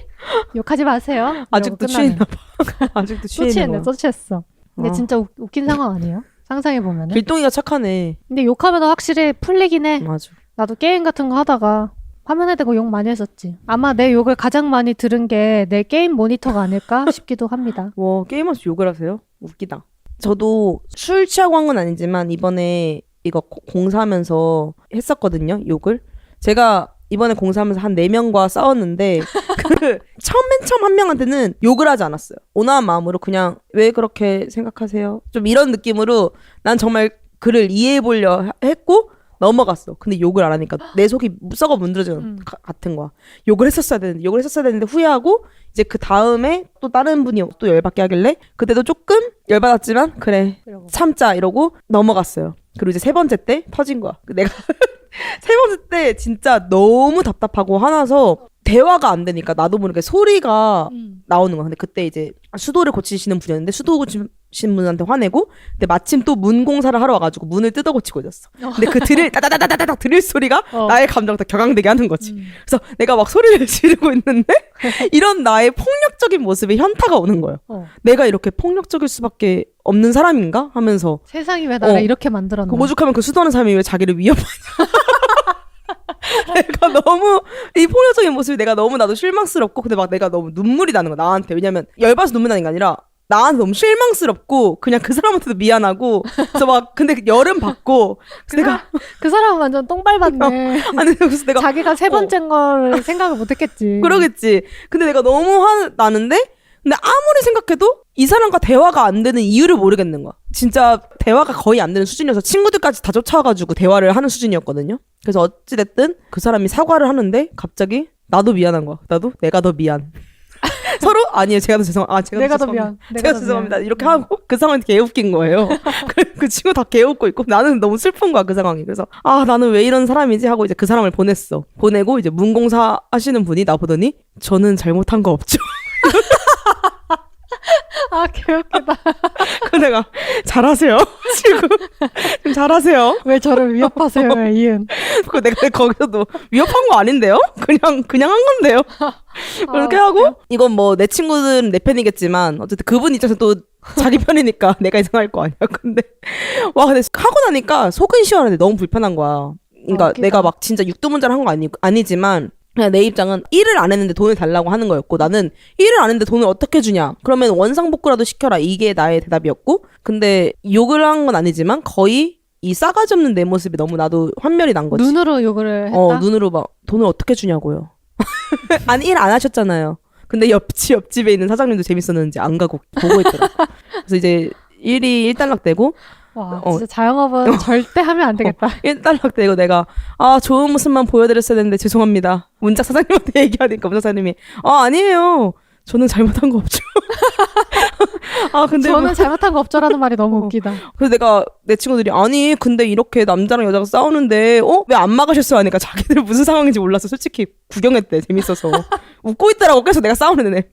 욕하지 마세요. 아직도 취했나 봐. 아직도 취했나 봐. 또 취했어. 근데 진짜 웃긴 상황 아니에요? 상상해보면. 길동이가 착하네. 근데 욕하면 확실히 풀리긴 해. 맞아. 나도 게임 같은 거 하다가 화면에 대고 욕 많이 했었지. 아마 내 욕을 가장 많이 들은 게 내 게임 모니터가 아닐까 싶기도 합니다. 와, 게임하면서 욕을 하세요? 웃기다. 저도 술 취하고 한 건 아니지만 이번에 이거 공사하면서 했었거든요, 욕을. 제가 이번에 공사하면서 한 4명과 싸웠는데 맨 처음 한 명한테는 욕을 하지 않았어요. 온화한 마음으로 그냥 왜 그렇게 생각하세요? 좀 이런 느낌으로 난 정말 그를 이해해보려 했고 넘어갔어. 근데 욕을 안 하니까 내 속이 썩어 문드러지는 같은 거야. 욕을 했었어야 되는데 후회하고 이제 그 다음에 또 다른 분이 또 열받게 하길래 그때도 조금 열받았지만 그래 참자 이러고 넘어갔어요. 그리고 이제 3번째 때 터진 거야. 내가 3번째 때 진짜 너무 답답하고 화나서 대화가 안 되니까 나도 모르게 소리가 나오는 거야. 근데 그때 이제 수도를 고치시는 분이었는데 수도 고치시는 분한테 화내고 근데 마침 또 문 공사를 하러 와가지고 문을 뜯어 고치고 있었어. 근데 그 드릴 따다다다다닥 드릴 소리가 나의 감정을 더 격앙되게 하는 거지. 그래서 내가 막 소리를 지르고 있는데 이런 나의 폭력적인 모습에 현타가 오는 거예요. 내가 이렇게 폭력적일 수밖에 없는 사람인가? 하면서 세상이 왜 나를 이렇게 만들었나. 오죽하면 그 수도하는 사람이 왜 자기를 위협하냐. 내가 너무 이 폭력적인 모습이 내가 너무 나도 실망스럽고 근데 막 내가 너무 눈물이 나는 거야 나한테. 왜냐면 열받아서 눈물 나는 게 아니라 나한테 너무 실망스럽고 그냥 그 사람한테도 미안하고 그래서 막 근데 열은 받고 내가 그 사람은 완전 똥 밟았네. 아니 그래서 내가 자기가 3번째인 걸 생각을 못했겠지. 그러겠지. 근데 내가 너무 화나는데 근데 아무리 생각해도 이 사람과 대화가 안 되는 이유를 모르겠는 거야. 진짜 대화가 거의 안 되는 수준이어서 친구들까지 다 쫓아와가지고 대화를 하는 수준이었거든요. 그래서 어찌됐든 그 사람이 사과를 하는데 갑자기 나도 미안한 거야. 내가 더 미안. 서로 아니에요. 제가 더 죄송. 내가 더 미안. 제가 죄송합니다. 이렇게 하고 그 상황이 개웃긴 거예요. 그 친구 다 개웃고 있고 나는 너무 슬픈 거야 그 상황이. 그래서 나는 왜 이런 사람이지 하고 이제 그 사람을 보냈어. 보내고 이제 문공사 하시는 분이 나 보더니 저는 잘못한 거 없죠. 개웃기다. 그 내가 잘하세요. 지금 좀 잘하세요. 왜 저를 위협하세요, 이은. 그 내가 거기서도 위협한 거 아닌데요? 그냥 한 건데요. 그렇게 하고 이건 뭐 내 친구들은 내 편이겠지만 어쨌든 그분 입장에서 또 자기 편이니까 내가 이상할 거 아니야. 근데 근데 하고 나니까 속은 시원한데 너무 불편한 거야. 그러니까 내가 막 진짜 육두문자를 한 거 아니지만 그냥 내 입장은 일을 안 했는데 돈을 달라고 하는 거였고 나는 일을 안 했는데 돈을 어떻게 주냐 그러면 원상복구라도 시켜라 이게 나의 대답이었고 근데 욕을 한 건 아니지만 거의 이 싸가지 없는 내 모습이 너무 나도 환멸이 난 거지. 눈으로 욕을 했다? 눈으로 막 돈을 어떻게 주냐고요. 아니 일 안 하셨잖아요. 근데 옆집에 있는 사장님도 재밌었는지 안 가고 보고 있더라고. 그래서 이제 일이 일단락되고 와 진짜 자영업은 절대 하면 안 되겠다. 일단락되고 내가 좋은 모습만 보여드렸어야 되는데 죄송합니다. 문짝 사장님한테 얘기하니까 문짝 사장님이 아니에요. 저는 잘못한 거 없죠. 아 근데 저는 잘못한 거 없죠라는 말이 너무 웃기다. 그래서 내가 내 친구들이 아니 근데 이렇게 남자랑 여자가 싸우는데 왜 안 막으셨어요 하니까 자기들 무슨 상황인지 몰라서 솔직히 구경했대. 재밌어서 웃고 있더라고. 그래서 내가 싸우는 애.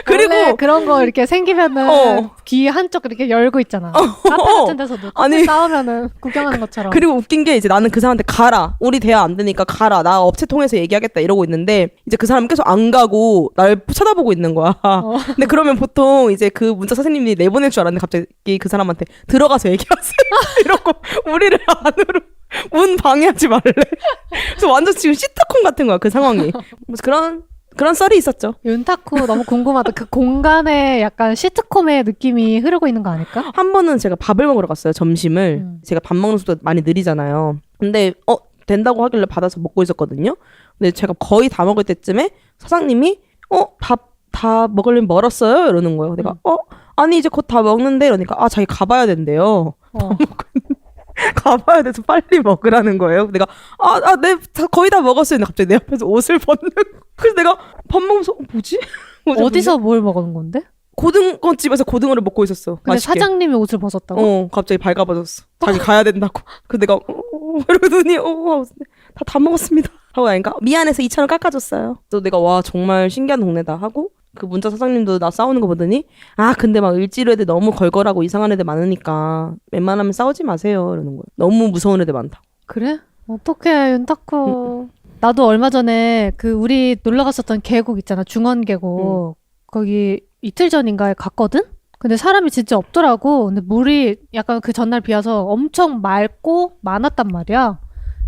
그리고 원래 그런 거 이렇게 생기면은 귀 한쪽 이렇게 열고 있잖아. 카페 같은 데서도 아니, 싸우면은 구경하는 것처럼. 그리고 웃긴 게 이제 나는 그 사람한테 가라. 우리 대화 안 되니까 가라. 나 업체 통해서 얘기하겠다 이러고 있는데 이제 그 사람은 계속 안 가고 날 쳐다보고 있는 거야. 근데 그러면 보통 이제 그 문자 선생님이 내보낼 줄 알았는데 갑자기 그 사람한테 들어가서 얘기하세요. 이러고 우리를 안으로 문 방해하지 말래. 그래서 완전 지금 시트콤 같은 거야 그 상황이. 그래서 그런 썰이 있었죠. 윤타쿠 너무 궁금하다. 그 공간에 약간 시트콤의 느낌이 흐르고 있는 거 아닐까? 한 번은 제가 밥을 먹으러 갔어요. 점심을. 제가 밥 먹는 속도 많이 느리잖아요. 근데 된다고 하길래 받아서 먹고 있었거든요. 근데 제가 거의 다 먹을 때쯤에 사장님이 밥 다 먹으려면 멀었어요? 이러는 거예요. 내가 아니 이제 곧 다 먹는데 이러니까 자기 가봐야 된대요. 가봐야 돼서 빨리 먹으라는 거예요. 내가 네 거의 다 먹었어요. 근데 갑자기 내 앞에서 옷을 벗는. 그래서 내가 밥 먹으면서 뭐지? 어디서 뭘 먹은 건데? 고등어집에서 고등어를 먹고 있었어. 근데 맛있게. 사장님이 옷을 벗었다고? 갑자기 발가벗었어. 자기 가야 된다고. 그래서 내가 이러더니 다 먹었습니다. 하고 나니까 미안해서 2,000원 깎아줬어요. 또 내가 와 정말 신기한 동네다 하고 그 문자 사장님도 나 싸우는 거 보더니 근데 막 을지로 애들 너무 걸걸하고 이상한 애들 많으니까 웬만하면 싸우지 마세요 이러는 거예요. 너무 무서운 애들 많다. 그래? 어떡해 윤타쿠. 나도 얼마 전에 그 우리 놀러 갔었던 계곡 있잖아. 중원 계곡. 거기 이틀 전인가에 갔거든? 근데 사람이 진짜 없더라고. 근데 물이 약간 그 전날 비 와서 엄청 맑고 많았단 말이야.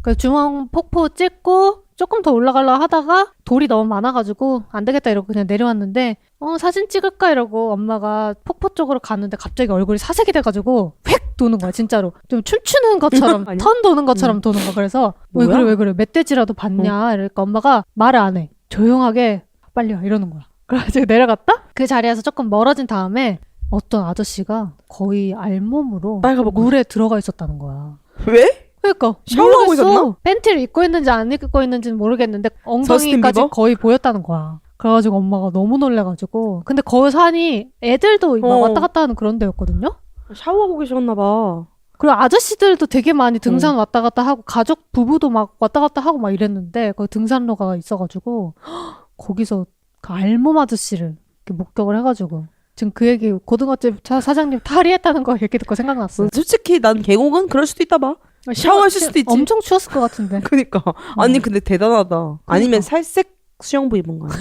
그 중원 폭포 찍고 조금 더 올라가려고 하다가 돌이 너무 많아가지고 안 되겠다 이러고 그냥 내려왔는데 사진 찍을까 이러고 엄마가 폭포 쪽으로 갔는데 갑자기 얼굴이 사색이 돼가지고 휙 도는 거야 진짜로. 좀 춤추는 것처럼 아니야? 턴 도는 것처럼 도는 거야. 그래서 왜 그래 멧돼지라도 봤냐 이러니까 엄마가 말을 안 해. 조용하게 빨리 와 이러는 거야. 그래가지고 내려갔다? 그 자리에서 조금 멀어진 다음에 어떤 아저씨가 거의 알몸으로 빨가벗고 물에 들어가 있었다는 거야. 왜? 그러니까 샤워하고 모르겠어. 있었나? 팬티를 입고 있는지 안 입고 있는지는 모르겠는데 저스틴 엉덩이까지 비버? 거의 보였다는 거야. 그래가지고 엄마가 너무 놀래가지고. 근데 거기 산이 애들도 막 왔다 갔다 하는 그런 데였거든요. 샤워하고 계셨나 봐. 그리고 아저씨들도 되게 많이 등산 왔다 갔다 하고 가족 부부도 막 왔다 갔다 하고 막 이랬는데 거기 등산로가 있어가지고 거기서 그 알몸 아저씨를 이렇게 목격을 해가지고 지금 그 얘기 고등어집 사장님 탈의했다는 거 얘기 듣고 생각났어. 솔직히 난 계곡은 그럴 수도 있다 봐. 샤워하실 수도 있지. 엄청 추웠을 것 같은데. 그니까. 아니 근데 대단하다. 아니면 살색 수영복 입은 거야.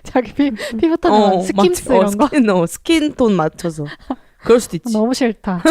자기 피부 톤 스킨스 이런 거. 스킨톤 맞춰서. 그럴 수도 있지. 너무 싫다.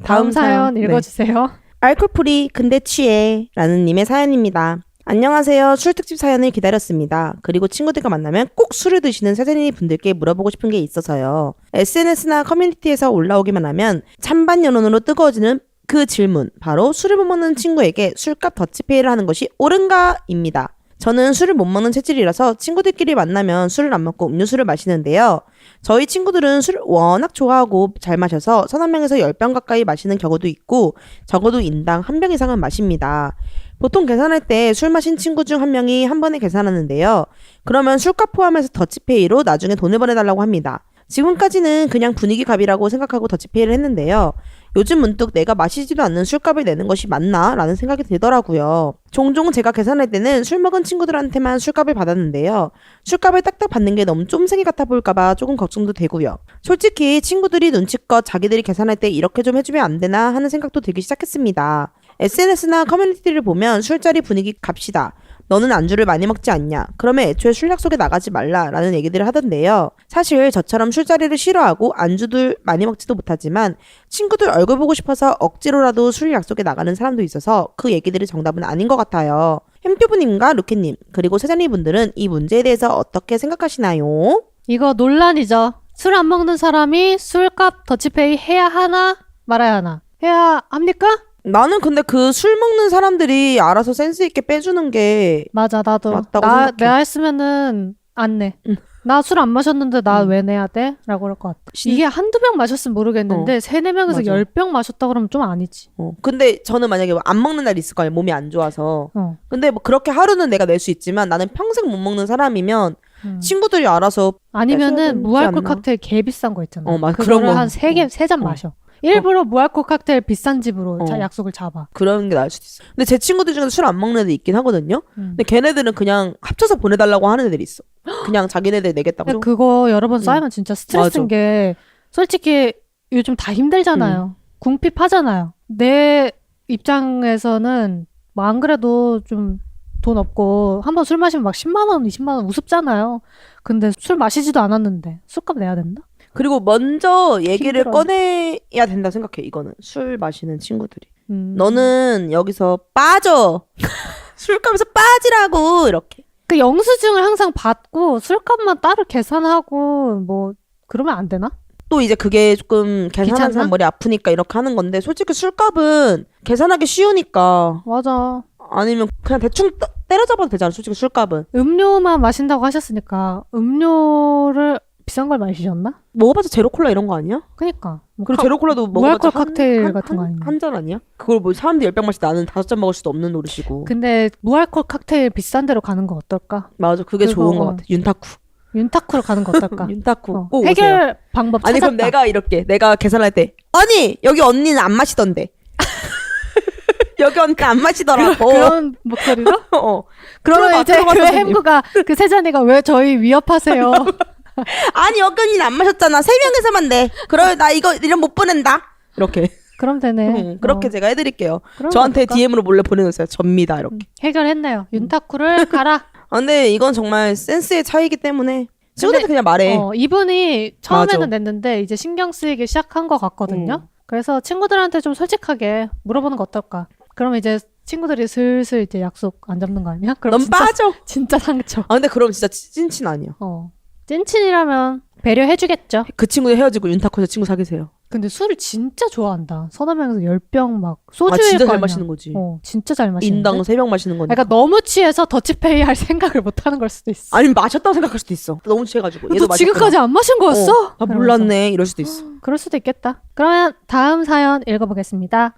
다음 사연 읽어주세요. 알코올프리 근데 취해 라는 님의 사연입니다. 안녕하세요. 술 특집 사연을 기다렸습니다. 그리고 친구들과 만나면 꼭 술을 드시는 세대니 분들께 물어보고 싶은 게 있어서요. SNS나 커뮤니티에서 올라오기만 하면 찬반 연원으로 뜨거워지는 그 질문, 바로 술을 못 먹는 친구에게 술값 더치페이를 하는 것이 옳은가입니다. 저는 술을 못 먹는 체질이라서 친구들끼리 만나면 술을 안 먹고 음료수를 마시는데요. 저희 친구들은 술을 워낙 좋아하고 잘 마셔서 서너 명에서 10병 가까이 마시는 경우도 있고 적어도 인당 1병 이상은 마십니다. 보통 계산할 때 술 마신 친구 중 한 명이 한 번에 계산하는데요. 그러면 술값 포함해서 더치페이로 나중에 돈을 보내달라고 합니다. 지금까지는 그냥 분위기 값이라고 생각하고 더치페이를 했는데요. 요즘 문득 내가 마시지도 않는 술값을 내는 것이 맞나? 라는 생각이 들더라고요. 종종 제가 계산할 때는 술 먹은 친구들한테만 술값을 받았는데요. 술값을 딱딱 받는 게 너무 쫌생이 같아 보일까봐 조금 걱정도 되고요. 솔직히 친구들이 눈치껏 자기들이 계산할 때 이렇게 좀 해주면 안 되나 하는 생각도 들기 시작했습니다. SNS나 커뮤니티를 보면 술자리 분위기 갑시다. 너는 안주를 많이 먹지 않냐? 그러면 애초에 술 약속에 나가지 말라 라는 얘기들을 하던데요. 사실 저처럼 술자리를 싫어하고 안주들 많이 먹지도 못하지만 친구들 얼굴 보고 싶어서 억지로라도 술 약속에 나가는 사람도 있어서 그 얘기들이 정답은 아닌 것 같아요. 햄튜브님과 루켓님 그리고 세자니분들은 이 문제에 대해서 어떻게 생각하시나요? 이거 논란이죠. 술 안 먹는 사람이 술값 더치페이 해야 하나 말아야 하나? 해야 합니까? 나는 근데 그 술 먹는 사람들이 알아서 센스 있게 빼주는 게 맞아 나도. 맞다고 생각해. 내가 했으면은 안 내. 나 술 안 마셨는데 나 왜 내야 돼? 라고 그럴 것 같아. 이게 한두 병 마셨으면 모르겠는데 세네 명에서 맞아. 10병 마셨다 그러면 좀 아니지. 근데 저는 만약에 안 먹는 날이 있을 거 아니에요. 몸이 안 좋아서. 근데 뭐 그렇게 하루는 내가 낼 수 있지만 나는 평생 못 먹는 사람이면 친구들이 알아서 아니면은 되지 무알콜 않나? 칵테일 개 비싼 거 있잖아. 맞아. 그거를 그런 거. 한 3잔 마셔. 일부러 무알콜 칵테일 비싼 집으로 약속을 잡아. 그런 게 나을 수도 있어. 근데 제 친구들 중에서 술 안 먹는 애들 있긴 하거든요. 근데 걔네들은 그냥 합쳐서 보내달라고 하는 애들이 있어. 그냥 자기네들 내겠다고. 근데 그거 여러 번 쌓이면 진짜 스트레스인 맞아. 게 솔직히 요즘 다 힘들잖아요. 궁핍하잖아요. 내 입장에서는 뭐 안 그래도 좀 돈 없고 한번 술 마시면 막 10만 원, 20만 원 우습잖아요. 근데 술 마시지도 않았는데 술값 내야 된다? 그리고 먼저 얘기를 힘들어. 꺼내야 된다 생각해. 이거는 술 마시는 친구들이. 음. 너는 여기서 빠져. 술값에서 빠지라고 이렇게. 그 영수증을 항상 받고 술값만 따로 계산하고 뭐 그러면 안 되나? 또 이제 그게 조금 계산하는 귀찮나? 사람 머리 아프니까 이렇게 하는 건데 솔직히 술값은 계산하기 쉬우니까 맞아. 아니면 그냥 대충 때려잡아도 되잖아. 솔직히 술값은. 음료만 마신다고 하셨으니까 음료를 비싼 걸 마시셨나? 먹어봤자 제로콜라 이런 거 아니야? 그니까. 뭐 그리고 제로콜라도 무알콜 먹어봤자 칵테일 같은 거 아니야? 한 잔 아니야? 그걸 뭐 사람들이 10병 마실 때 나는 5잔 먹을 수도 없는 노릇이고. 근데 무알콜 칵테일 비싼 데로 가는 거 어떨까? 맞아. 그게 그거, 좋은 것 같아. 윤타쿠. 윤타쿠로 가는 거 어떨까? 윤타쿠. 꼭 오세요. 해결 방법 찾았다. 아니 그럼 내가 이렇게 내가 계산할 때 아니 여기 언니는 안 마시던데 여기 언니는 안 마시더라고. 그런 목소리로? 그러면 이제 그 햄부가 그 세잔이가 왜 저희 위협하세요? 아니 여기 언니는 안 마셨잖아. 3명에서만 돼. 그러면 나 이런 못 보낸다. 이렇게. 그럼 되네. 그렇게 제가 해드릴게요. 그럼 저한테 어떨까? DM으로 몰래 보내놓으세요. 접니다 이렇게. 해결했네요. 윤타쿠를 가라. 근데 이건 정말 센스의 차이기 때문에 친구들한테 그냥 말해. 이분이 처음에는 맞아. 냈는데 이제 신경 쓰이기 시작한 것 같거든요. 그래서 친구들한테 좀 솔직하게 물어보는 거 어떨까? 그러면 이제 친구들이 슬슬 이제 약속 안 잡는 거 아니야? 그럼 넌 진짜, 빠져. 진짜 상처. 근데 그럼 진짜 찐친 아니야. 찐친이라면 배려해주겠죠. 그 친구들 헤어지고 윤타쿠에서 친구 사귀세요. 근데 술을 진짜 좋아한다. 서너 명에서 10병 막 소주일 진짜 거 잘 아니야. 마시는 거지. 진짜 잘 마시는데. 인당 3병 마시는 거니까. 그러니까 너무 취해서 더치페이 할 생각을 못 하는 걸 수도 있어. 아니면 마셨다고 생각할 수도 있어. 너무 취해가지고. 얘도 너 지금까지 안 마신 거였어? 아 몰랐네. 이럴 수도 있어. 그럴 수도 있겠다. 그러면 다음 사연 읽어보겠습니다.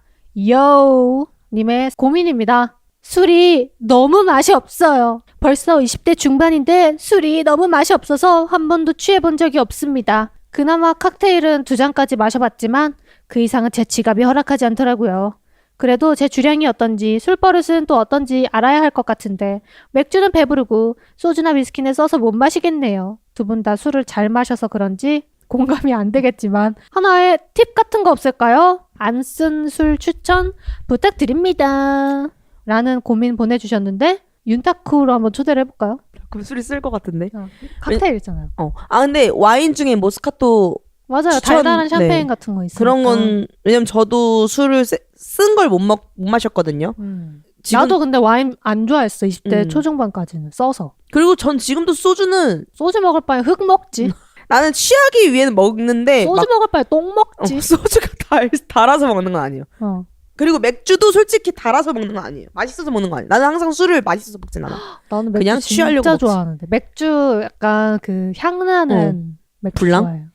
요 님의 고민입니다. 술이 너무 맛이 없어요. 벌써 20대 중반인데 술이 너무 맛이 없어서 한 번도 취해본 적이 없습니다. 그나마 칵테일은 2잔까지 마셔봤지만 그 이상은 제 지갑이 허락하지 않더라고요. 그래도 제 주량이 어떤지 술버릇은 또 어떤지 알아야 할 것 같은데 맥주는 배부르고 소주나 위스키는 써서 못 마시겠네요. 두 분 다 술을 잘 마셔서 그런지 공감이 안 되겠지만 하나의 팁 같은 거 없을까요? 안 쓴 술 추천 부탁드립니다. 라는 고민 보내주셨는데 윤타쿠로 한번 초대를 해볼까요? 그럼 술이 쓸 것 같은데. 칵테일 있잖아요. 근데 와인 중에 모스카토 맞아요. 추천, 달달한 샴페인 네. 같은 거 있으니까. 그런 건 왜냐면 저도 술을 쓴 걸 못 마셨거든요. 지금, 나도 근데 와인 안 좋아했어. 20대 음. 초중반까지는 써서. 그리고 전 지금도 소주는 소주 먹을 바에 흙 먹지. 나는 취하기 위해는 먹는데 소주 막, 먹을 바에 똥 먹지. 소주가 달아서 먹는 건 아니에요. 그리고 맥주도 솔직히 달아서 먹는 건 아니에요. 맛있어서 먹는 건 아니에요. 나는 항상 술을 맛있어서 먹진 않아. 나는 맥주 그냥 진짜 취하려고 먹지. 좋아하는데. 맥주 약간 그 향나는 맥주 불랑? 좋아해요.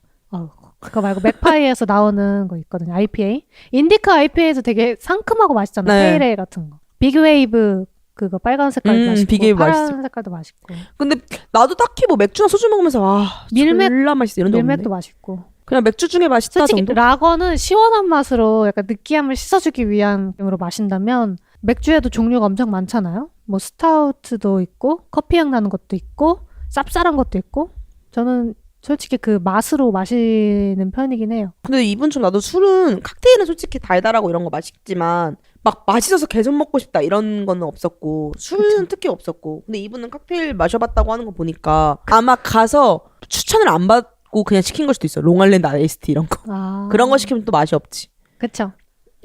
그거 말고 맥파이에서 나오는 거 있거든요. IPA. 인디카 IPA도 되게 상큼하고 맛있잖아. 네. 페일에일 같은 거. 비그웨이브 그거 빨간 색깔도 맛있고 비그웨이브 파란 맛있어. 색깔도 맛있고. 근데 나도 딱히 뭐 맥주나 소주 먹으면서 밀맥- 졸라 맛있어 이런 데 없는데. 밀맥도 맛있고. 그냥 맥주 중에 맛있다 솔직히 정도? 라거는 시원한 맛으로 약간 느끼함을 씻어주기 위한 으로 마신다면 맥주에도 종류가 엄청 많잖아요. 뭐 스타우트도 있고 커피 향 나는 것도 있고 쌉쌀한 것도 있고 저는 솔직히 그 맛으로 마시는 편이긴 해요. 근데 이분처럼 나도 술은 칵테일은 솔직히 달달하고 이런 거 맛있지만 막 맛있어서 계속 먹고 싶다 이런 거는 없었고 술은 특히 없었고 근데 이분은 칵테일 마셔봤다고 하는 거 보니까 아마 가서 추천을 안 받고 그냥 시킨 걸 수도 있어. 롱알랜드 아이스티 이런 거. 그런 거 시키면 또 맛이 없지. 그쵸.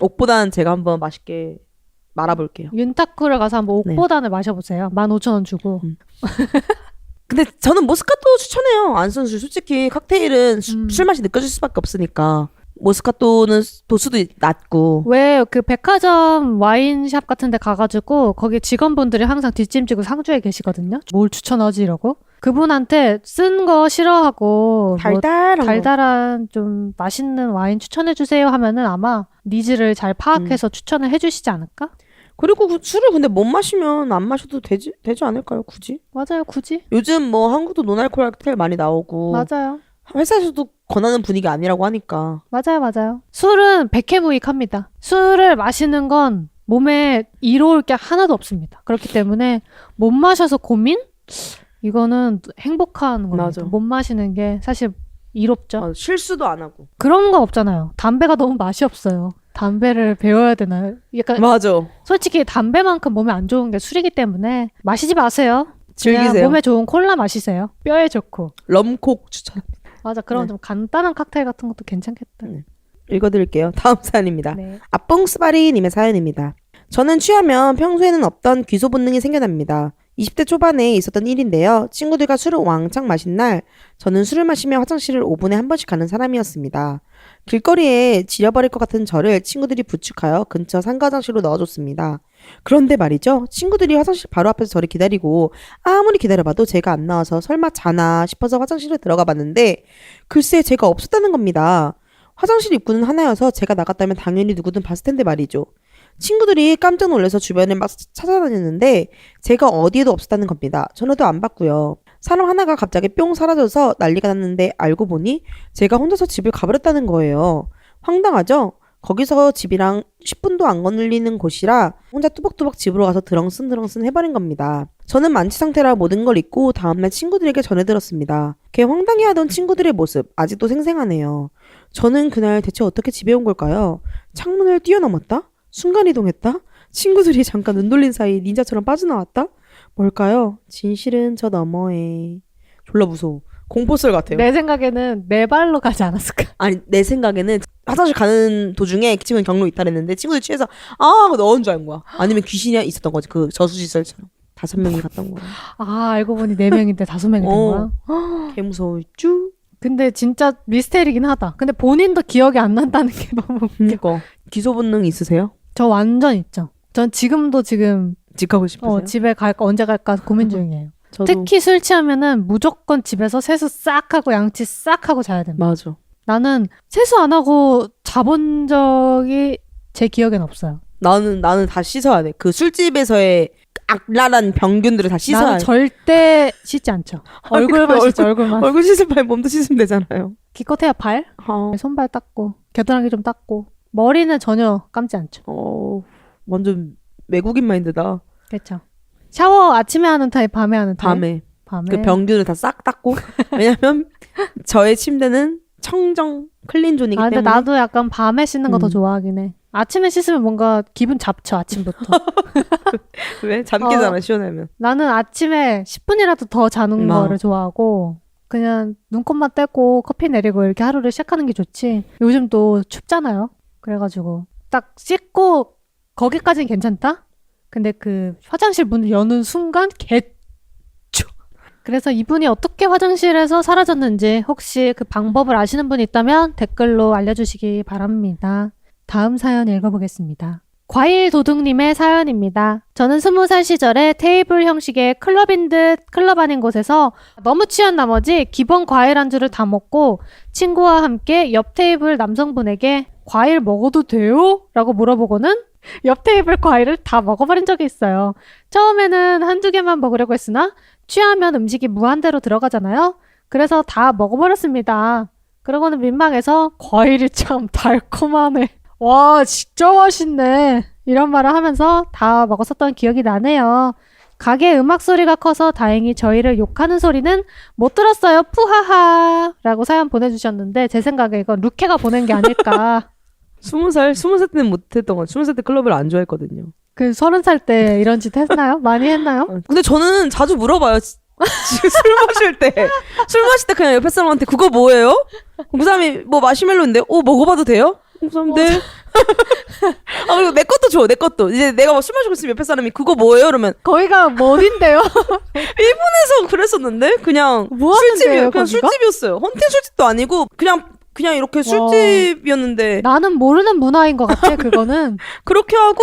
옥보다는 제가 한번 맛있게 말아볼게요. 윤타쿠를 가서 한번 네. 옥보단을 마셔보세요. 15,000원 주고. 근데 저는 모스카토 추천해요. 안 쓴 술. 솔직히 칵테일은 술 맛이 느껴질 수밖에 없으니까. 모스카토는 도수도 낮고. 왜 그 백화점 와인샵 같은 데 가가지고 거기 직원분들이 항상 뒷짐지고 상주에 계시거든요. 뭘 추천하지 이러고. 그분한테 쓴 거 싫어하고 달달한 거. 달달한 좀 맛있는 와인 추천해주세요 하면은 아마 니즈를 잘 파악해서 추천을 해주시지 않을까? 그리고 술을 근데 못 마시면 안 마셔도 되지 않을까요, 굳이? 맞아요, 굳이. 요즘 뭐 한국도 노알코올 칵테일 많이 나오고 맞아요. 회사에서도 권하는 분위기 아니라고 하니까. 맞아요. 술은 백해무익합니다. 술을 마시는 건 몸에 이로울 게 하나도 없습니다. 그렇기 때문에 못 마셔서 고민? 이거는 행복한 겁니다. 맞아. 못 마시는 게 사실 이롭죠. 아, 실수도 안 하고. 그런 거 없잖아요. 담배가 너무 맛이 없어요. 담배를 배워야 되나요? 약간 맞아. 솔직히 담배만큼 몸에 안 좋은 게 술이기 때문에 마시지 마세요. 그냥 즐기세요. 몸에 좋은 콜라 마시세요. 뼈에 좋고. 럼콕 추천. 맞아. 그런 네. 좀 간단한 칵테일 같은 것도 괜찮겠다. 네. 읽어드릴게요. 다음 사연입니다. 네. 아뽕스바리님의 사연입니다. 저는 취하면 평소에는 없던 귀소 본능이 생겨납니다. 20대 초반에 있었던 일인데요. 친구들과 술을 왕창 마신 날 저는 술을 마시며 화장실을 5분에 한 번씩 가는 사람이었습니다. 길거리에 지려버릴 것 같은 저를 친구들이 부축하여 근처 상가 화장실로 넣어줬습니다. 그런데 말이죠. 친구들이 화장실 바로 앞에서 저를 기다리고 아무리 기다려봐도 제가 안 나와서 설마 자나 싶어서 화장실에 들어가 봤는데 글쎄 제가 없었다는 겁니다. 화장실 입구는 하나여서 제가 나갔다면 당연히 누구든 봤을 텐데 말이죠. 친구들이 깜짝 놀라서 주변을 막 찾아다녔는데 제가 어디에도 없었다는 겁니다. 전화도 안 받고요. 사람 하나가 갑자기 뿅 사라져서 난리가 났는데 알고 보니 제가 혼자서 집을 가버렸다는 거예요. 황당하죠? 거기서 집이랑 10분도 안 거슬리는 곳이라 혼자 뚜벅뚜벅 집으로 가서 드렁슨 해버린 겁니다. 저는 만취 상태라 모든 걸 잊고 다음날 친구들에게 전해들었습니다. 걔 황당해하던 친구들의 모습 아직도 생생하네요. 저는 그날 대체 어떻게 집에 온 걸까요? 창문을 뛰어넘었다? 순간이동했다? 친구들이 잠깐 눈 돌린 사이 닌자처럼 빠져나왔다? 뭘까요? 진실은 저 너머에. 졸라 무서워. 공포썰 같아요. 내 생각에는 네 발로 가지 않았을까? 아니 내 생각에는 화장실 가는 도중에 친구는 경로 이탈했는데 친구들 취해서 아 넣은 줄 알은 거야. 아니면 귀신이 있었던 거지. 그 저수지설처럼 5명이 갔던 거야. 아, 알고 보니 4명인데 5명이 된 거야? 개 무서워. 쭈. 근데 진짜 미스테리긴 하다. 근데 본인도 기억이 안 난다는 게 너무 웃겨. 그니까 기소 본능 있으세요? 저 완전 있죠. 전 지금도 지금 집 가고 싶으세요? 집에 갈까 언제 갈까 고민 중이에요. 저도 특히 술 취하면은 무조건 집에서 세수 싹 하고 양치 싹 하고 자야 된다. 맞아. 나는 세수 안 하고 자본 적이 제 기억엔 없어요. 나는 다 씻어야 돼. 그 술집에서의 악랄한 병균들을 다 씻어야 나는 돼. 절대 씻지 않죠. 얼굴만 씻죠. 얼굴만. 얼굴 씻을 바에 몸도 씻으면 되잖아요. 기껏해야 발, 어, 손발 닦고 겨드랑이 좀 닦고 머리는 전혀 감지 않죠. 완전 외국인 마인드다. 그렇죠. 샤워 아침에 하는 타입, 밤에 하는 타입? 밤에 그 병균을 다 싹 닦고 왜냐면 저의 침대는 청정 클린존이기 근데 때문에 나도 약간 밤에 씻는 거 더 음. 좋아하긴 해. 아침에 씻으면 뭔가 기분 잡쳐, 아침부터. 왜? 잠 깨잖아 시원하면. 나는 아침에 10분이라도 더 자는 거를 좋아하고 그냥 눈곱만 떼고 커피 내리고 이렇게 하루를 시작하는 게 좋지. 요즘 또 춥잖아요. 그래가지고 딱 씻고 거기까지는 괜찮다? 근데 그 화장실 문을 여는 순간 그래서 이분이 어떻게 화장실에서 사라졌는지 혹시 그 방법을 아시는 분 있다면 댓글로 알려주시기 바랍니다. 다음 사연 읽어보겠습니다. 과일 도둑님의 사연입니다. 저는 20살 시절에 테이블 형식의 클럽인 듯 클럽 아닌 곳에서 너무 취한 나머지 기본 과일 안주를 다 먹고 친구와 함께 옆 테이블 남성분에게 과일 먹어도 돼요? 라고 물어보고는 옆 테이블 과일을 다 먹어버린 적이 있어요. 처음에는 한두 개만 먹으려고 했으나 취하면 음식이 무한대로 들어가잖아요. 그래서 다 먹어버렸습니다. 그러고는 민망해서 과일이 참 달콤하네. 와, 진짜 맛있네. 이런 말을 하면서 다 먹었었던 기억이 나네요. 가게 음악 소리가 커서 다행히 저희를 욕하는 소리는 못 들었어요. 푸하하 라고 사연 보내주셨는데 제 생각에 이건 루케가 보낸 게 아닐까. 20살 때는 못했던 건 20살 때 클럽을 안 좋아했거든요. 그 30살 때 이런 짓 했나요? 많이 했나요? 근데 저는 자주 물어봐요. 술 마실 때 그냥 옆에 사람한테 그거 뭐예요? 그 사람이 뭐 마시멜로인데 먹어봐도 돼요? 그 사람 네. 아 그리고 내 것도 줘. 내 것도 이제 내가 막 술 마시고 있으면 옆에 사람이 그거 뭐예요? 그러면 거기가 어딘데요? 일본에서 그랬었는데 그냥 뭐 하는데요, 그냥 거기가? 술집이었어요. 헌팅 술집도 아니고 그냥 이렇게 술집이었는데 나는 모르는 문화인 것 같아. 그거는. 그렇게 하고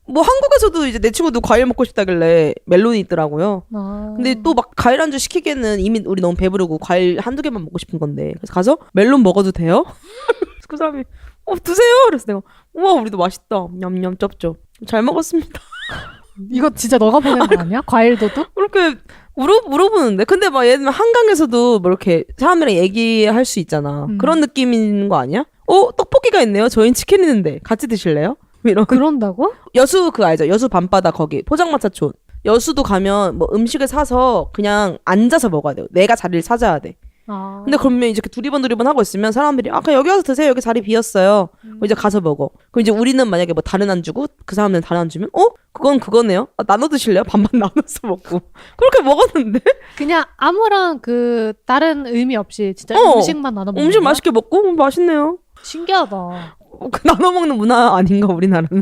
뭐 한국에서도 이제 내 친구도 과일 먹고 싶다길래 멜론이 있더라고요. 근데 또 막 과일 안주 시키기에는 이미 우리 너무 배부르고 과일 한두 개만 먹고 싶은 건데 그래서 가서 멜론 먹어도 돼요? 그래서 그 사람이 드세요. 그래서 내가 우와 우리도 맛있다. 냠냠 쩝쩝 잘 먹었습니다. 이거 진짜 너가 보낸 거 아니야? 과일도도? 그렇게 물어보는데. 근데 막 예를 들면 한강에서도 뭐 이렇게 사람들이랑 얘기할 수 있잖아. 그런 느낌인 거 아니야? 떡볶이가 있네요. 저희는 치킨 있는데 같이 드실래요? 이런. 그런다고? 여수 그거 알죠? 여수 밤바다 거기 포장마차촌. 여수도 가면 뭐 음식을 사서 그냥 앉아서 먹어야 돼요. 내가 자리를 찾아야 돼. 아. 근데 그러면 이제 두리번 하고 있으면 사람들이 그냥 여기 와서 드세요. 여기 자리 비었어요. 이제 가서 먹어. 그럼 이제 우리는 만약에 뭐 다른 안 주고 그 사람들은 다른 안 주면 그건 그거네요. 나눠 드실래요? 반반 나눠서 먹고. 그렇게 먹었는데. 그냥 아무런 그 다른 의미 없이 진짜 음식만 나눠 먹는 음식 거야? 맛있게 먹고 맛있네요. 신기하다. 그 나눠 먹는 문화 아닌가 우리나라는?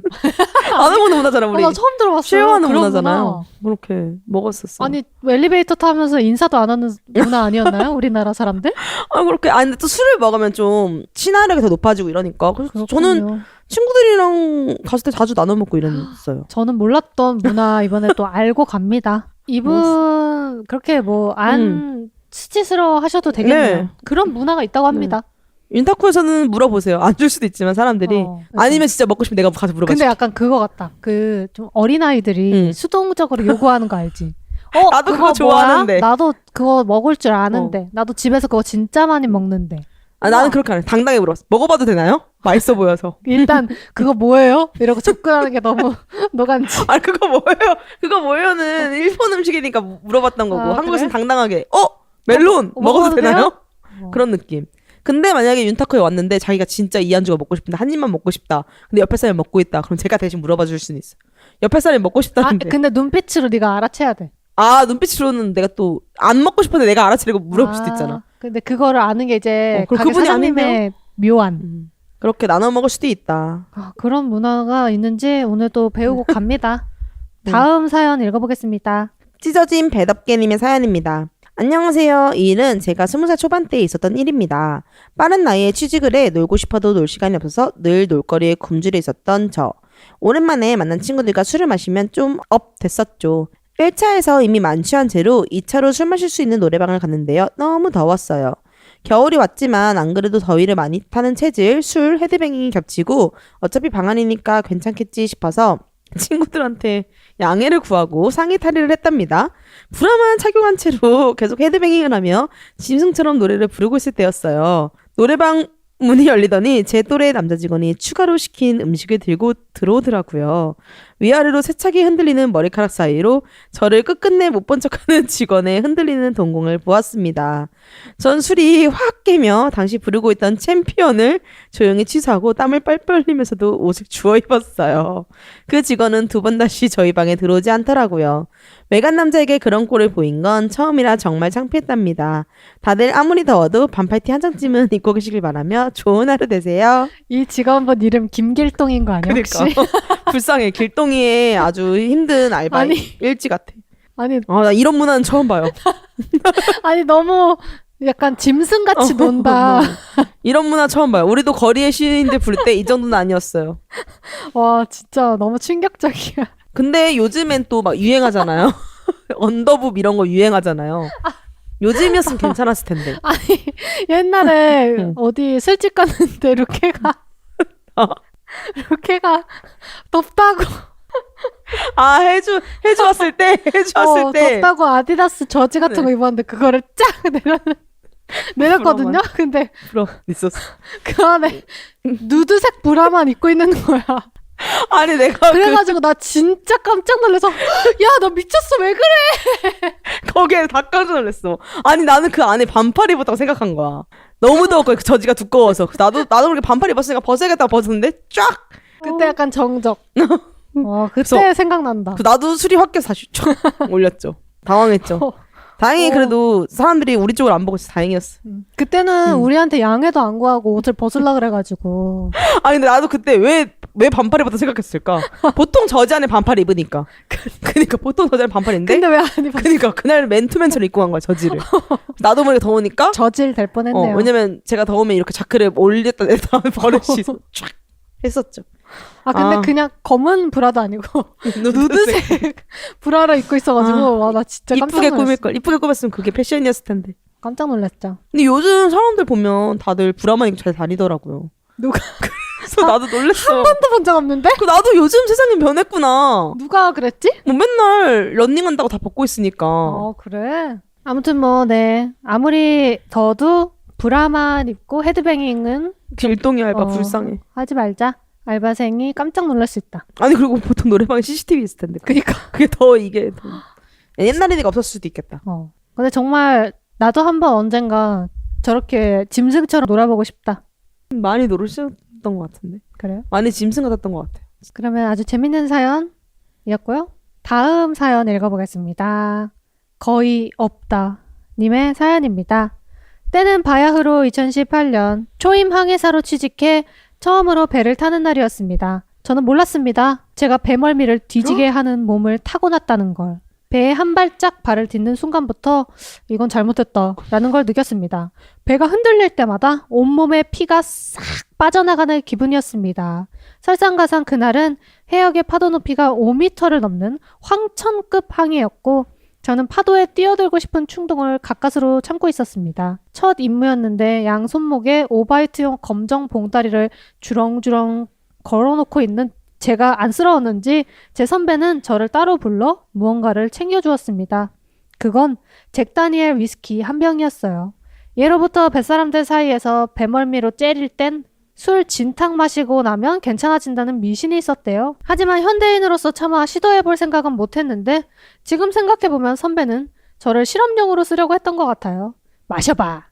나눠 먹는 문화잖아 우리. 나 처음 들어봤어. 쉐어하는 문화잖아요. 그렇게 먹었었어. 아니 엘리베이터 타면서 인사도 안 하는 문화 아니었나요? 우리나라 사람들? 그렇게 근데 또 술을 먹으면 좀 친화력이 더 높아지고 이러니까. 그래서 그렇군요. 저는 친구들이랑 갔을 때 자주 나눠 먹고 이랬어요. 저는 몰랐던 문화 이번에 또 알고 갑니다. 이분 그렇게 뭐 안 수치스러워 하셔도 되겠네요. 네. 그런 문화가 있다고 합니다. 윤타코에서는 물어보세요. 안 줄 수도 있지만 사람들이. 아니면 진짜 먹고 싶으면 내가 가서 물어봐. 근데 약간 그거 같다. 그 좀 어린아이들이 수동적으로 요구하는 거 알지? 나도 그거 좋아하는데. 뭐야? 나도 그거 먹을 줄 아는데. 나도 집에서 그거 진짜 많이 먹는데. 나는 그렇게 안 해. 당당히 물어봤어. 먹어봐도 되나요? 맛있어 보여서. 일단 그거 뭐예요? 이러고 접근하는 게 너무 노간지. 그거 뭐예요? 그거 뭐예요는 일본 음식이니까 물어봤던 거고. 한국에서는 그래? 당당하게 멜론 먹어도 되나요? 돼요? 그런 느낌. 근데 만약에 윤타코에 왔는데 자기가 진짜 이 안주가 먹고 싶은데 한 입만 먹고 싶다. 근데 옆에 사람이 먹고 있다. 그럼 제가 대신 물어봐 줄 수는 있어. 옆에 사람이 먹고 싶다는데. 근데 눈빛으로 네가 알아채야 돼. 눈빛으로는 내가 또 안 먹고 싶은데 내가 알아채려고 물어볼 수도 있잖아. 근데 그거를 아는 게 이제 그럼 가게 그분이 사장님의 아닌데요? 묘안. 그렇게 나눠 먹을 수도 있다. 그런 문화가 있는지 오늘 또 배우고 갑니다. 다음 사연 읽어보겠습니다. 찢어진 배덮개님의 사연입니다. 안녕하세요. 이 일은 제가 20살 초반대에 있었던 일입니다. 빠른 나이에 취직을 해 놀고 싶어도 놀 시간이 없어서 늘 놀거리에 굶주려 있었던 저. 오랜만에 만난 친구들과 술을 마시면 좀 업 됐었죠. 1차에서 이미 만취한 채로 2차로 술 마실 수 있는 노래방을 갔는데요. 너무 더웠어요. 겨울이 왔지만 안 그래도 더위를 많이 타는 체질, 술, 헤드뱅잉이 겹치고 어차피 방안이니까 괜찮겠지 싶어서 친구들한테 양해를 구하고 상의 탈의를 했답니다. 브라만 착용한 채로 계속 헤드뱅잉을 하며 짐승처럼 노래를 부르고 있을 때였어요. 노래방 문이 열리더니 제 또래의 남자 직원이 추가로 시킨 음식을 들고 들어오더라고요. 위아래로 세차게 흔들리는 머리카락 사이로 저를 끝끝내 못 본 척하는 직원의 흔들리는 동공을 보았습니다. 전 술이 확 깨며 당시 부르고 있던 챔피언을 조용히 취소하고 땀을 뻘뻘 흘리면서도 옷을 주워 입었어요. 그 직원은 두 번 다시 저희 방에 들어오지 않더라고요. 외간 남자에게 그런 꼴을 보인 건 처음이라 정말 창피했답니다. 다들 아무리 더워도 반팔티 한 장쯤은 입고 계시길 바라며 좋은 하루 되세요. 이 직원분 이름 김길동인 거 아니야 혹시? 불쌍해. 길동이의 아주 힘든 알바 일지 같아. 아니 나 이런 문화는 처음 봐요. 아니 너무 약간 짐승같이 논다. 이런 문화 처음 봐요. 우리도 거리의 시인들 부를 때 이 정도는 아니었어요. 와 진짜 너무 충격적이야. 근데 요즘엔 또 막 유행하잖아요. 언더북 이런 거 유행하잖아요. 요즘이었으면 괜찮았을 텐데. 아니 옛날에 어디 술집 갔는데 루케가 덥다고 해주었을 때 덥다고 아디다스 저지 같은 거 입었는데 그거를 쫙 내렸거든요. 근데 있었어. 그 안에 누드색 브라만 입고 있는 거야. 아니 내가 그래가지고 나 진짜 깜짝 놀라서 야 너 미쳤어 왜 그래? 거기에 다 깜짝 놀랐어. 아니 나는 그 안에 반팔 입었다고 생각한 거야. 너무 더웠고 그 저지가 두꺼워서 나도 그렇게 반팔 입었으니까 벗어야겠다고 벗었는데 쫙. 그때 약간 정적. 그때 그래서 생각난다. 나도 술이 확 깨서 다시 쫙 올렸죠. 당황했죠. 다행히 그래도 사람들이 우리 쪽을 안 보고 있어. 다행이었어. 그때는 우리한테 양해도 안 구하고 옷을 벗으려 그래가지고. 근데 나도 그때 왜 반팔 입었다 생각했을까? 보통 저지 안에 반팔 입으니까. 그니까 보통 저지 안에 반팔 입는데. 근데 왜 안 입었어? 그니까 그날 맨투맨처럼 입고 간 거야 저지를. 나도 모르게 더우니까. 저질 될 뻔했네요. 왜냐면 제가 더우면 이렇게 자크를 올렸다 냈다 하면 버릇이 쫙 했었죠. 근데 그냥 검은 브라도 아니고 누드색 브라를 입고 있어가지고 와 나 진짜 깜짝 이쁘게 놀랐어. 꾸밀걸. 이쁘게 꾸몄으면 그게 패션이었을 텐데. 깜짝 놀랐죠. 근데 요즘 사람들 보면 다들 브라만 입고 잘 다니더라고요. 누가? 그래서 나도 놀랬어. 한 번도 본 적 없는데? 나도 요즘 세상이 변했구나. 누가 그랬지? 뭐 맨날 런닝한다고 다 벗고 있으니까. 그래. 아무튼 뭐, 네. 아무리 더도 브라만 입고 헤드뱅잉은 길동이 알바 불쌍해. 하지 말자. 알바생이 깜짝 놀랄 수 있다. 아니 그리고 보통 노래방에 CCTV 있을 텐데. 그니까. 그게 더 이게 더. 옛날이니까 없었을 수도 있겠다. 근데 정말 나도 한번 언젠가 저렇게 짐승처럼 놀아보고 싶다. 많이 노르셨던 것 같은데. 그래요? 많이 짐승 같았던 것 같아요. 그러면 아주 재밌는 사연이었고요. 다음 사연 읽어보겠습니다. 거의 없다 님의 사연입니다. 때는 바야흐로 2018년 초임 항해사로 취직해 처음으로 배를 타는 날이었습니다. 저는 몰랐습니다. 제가 배멀미를 뒤지게 하는 몸을 타고났다는 걸. 배에 한 발짝 발을 딛는 순간부터 이건 잘못됐다 라는 걸 느꼈습니다. 배가 흔들릴 때마다 온몸에 피가 싹 빠져나가는 기분이었습니다. 설상가상 그날은 해역의 파도 높이가 5m를 넘는 황천급 항해였고 저는 파도에 뛰어들고 싶은 충동을 가까스로 참고 있었습니다. 첫 임무였는데 양 손목에 오바이트용 검정 봉다리를 주렁주렁 걸어놓고 있는 제가 안쓰러웠는지 제 선배는 저를 따로 불러 무언가를 챙겨주었습니다. 그건 잭 다니엘 위스키 한 병이었어요. 예로부터 뱃사람들 사이에서 배멀미로 째릴 땐 술 진탕 마시고 나면 괜찮아진다는 미신이 있었대요. 하지만 현대인으로서 차마 시도해볼 생각은 못했는데 지금 생각해보면 선배는 저를 실험용으로 쓰려고 했던 것 같아요. 마셔봐.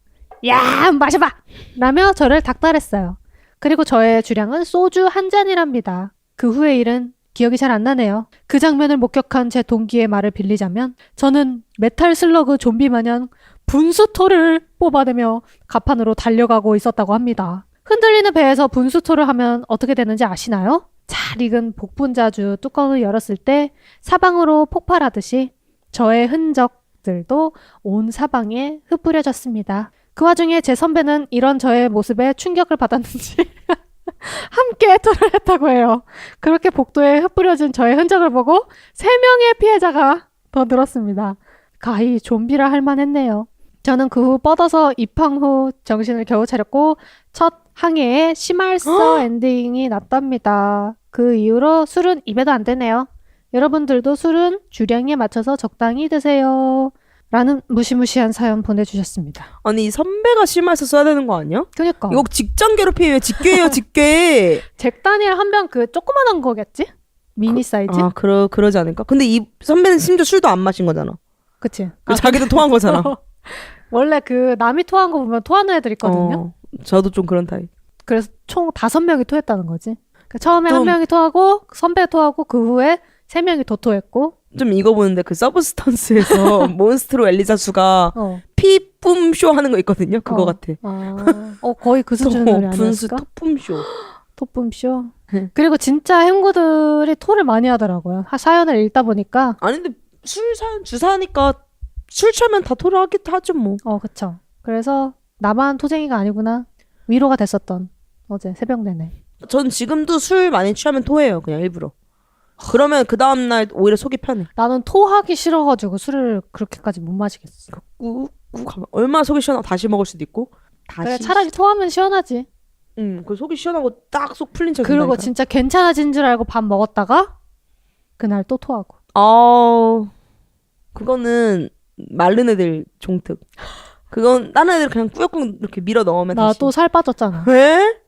야, 마셔봐. 라며 저를 닥달했어요. 그리고 저의 주량은 소주 한 잔이랍니다. 그 후의 일은 기억이 잘 안 나네요. 그 장면을 목격한 제 동기의 말을 빌리자면 저는 메탈 슬러그 좀비 마냥 분수토를 뽑아내며 갑판으로 달려가고 있었다고 합니다. 흔들리는 배에서 분수토를 하면 어떻게 되는지 아시나요? 잘 익은 복분자주 뚜껑을 열었을 때 사방으로 폭발하듯이 저의 흔적들도 온 사방에 흩뿌려졌습니다. 그 와중에 제 선배는 이런 저의 모습에 충격을 받았는지 함께 토를 했다고 해요. 그렇게 복도에 흩뿌려진 저의 흔적을 보고 3명의 피해자가 더 늘었습니다. 가히 좀비라 할 만했네요. 저는 그 후 뻗어서 입항 후 정신을 겨우 차렸고 첫 항해에 심할서 엔딩이 났답니다. 그 이후로 술은 입에도 안 되네요. 여러분들도 술은 주량에 맞춰서 적당히 드세요. 라는 무시무시한 사연 보내주셨습니다. 아니 이 선배가 심할서 써야 되는 거 아니야? 그니까. 이거 직장 괴롭힘이에요. 직계예요. 직계. 잭 다니엘 한 병 그 조그만한 거겠지? 미니 사이즈? 그러지 않을까? 근데 이 선배는 심지어 술도 안 마신 거잖아. 그치. 자기도 토한 거잖아. 원래 그 남이 토한 거 보면 토하는 애들 있거든요. 저도 좀 그런 타입. 그래서 총 5명이 토했다는 거지. 그러니까 처음에 한 명이 토하고 선배 토하고 그 후에 3명이 더 토했고. 좀 이거 보는데 그 서브스턴스에서 몬스트로 엘리자수가 피뿜쇼 하는 거 있거든요. 그거 같아. 거의 그 수준의 노래 아니었을까? 분수 토뿜쇼. 토뿜쇼. 그리고 진짜 행구들이 토를 많이 하더라고요. 사연을 읽다 보니까. 아니 근데 술 사연 주사하니까 술 취하면 다 토를 하죠 뭐. 그쵸. 그래서 나만 토쟁이가 아니구나. 위로가 됐었던 어제 새벽 내내. 전 지금도 술 많이 취하면 토해요. 그냥 일부러. 그러면 그 다음날 오히려 속이 편해. 나는 토하기 싫어가지고 술을 그렇게까지 못 마시겠어. 꾹꾹 하면 얼마나 속이 시원하고 다시 먹을 수도 있고. 그래 차라리 토하면 시원하지. 그 속이 시원하고 딱 속 풀린 척. 그리고 진짜 괜찮아진 줄 알고 밥 먹었다가 그날 또 토하고. 그거는 마른 애들 종특. 그건 다른 애들 그냥 꾸역꾸역 이렇게 밀어 넣으면 나 다시. 또 살 빠졌잖아. 왜?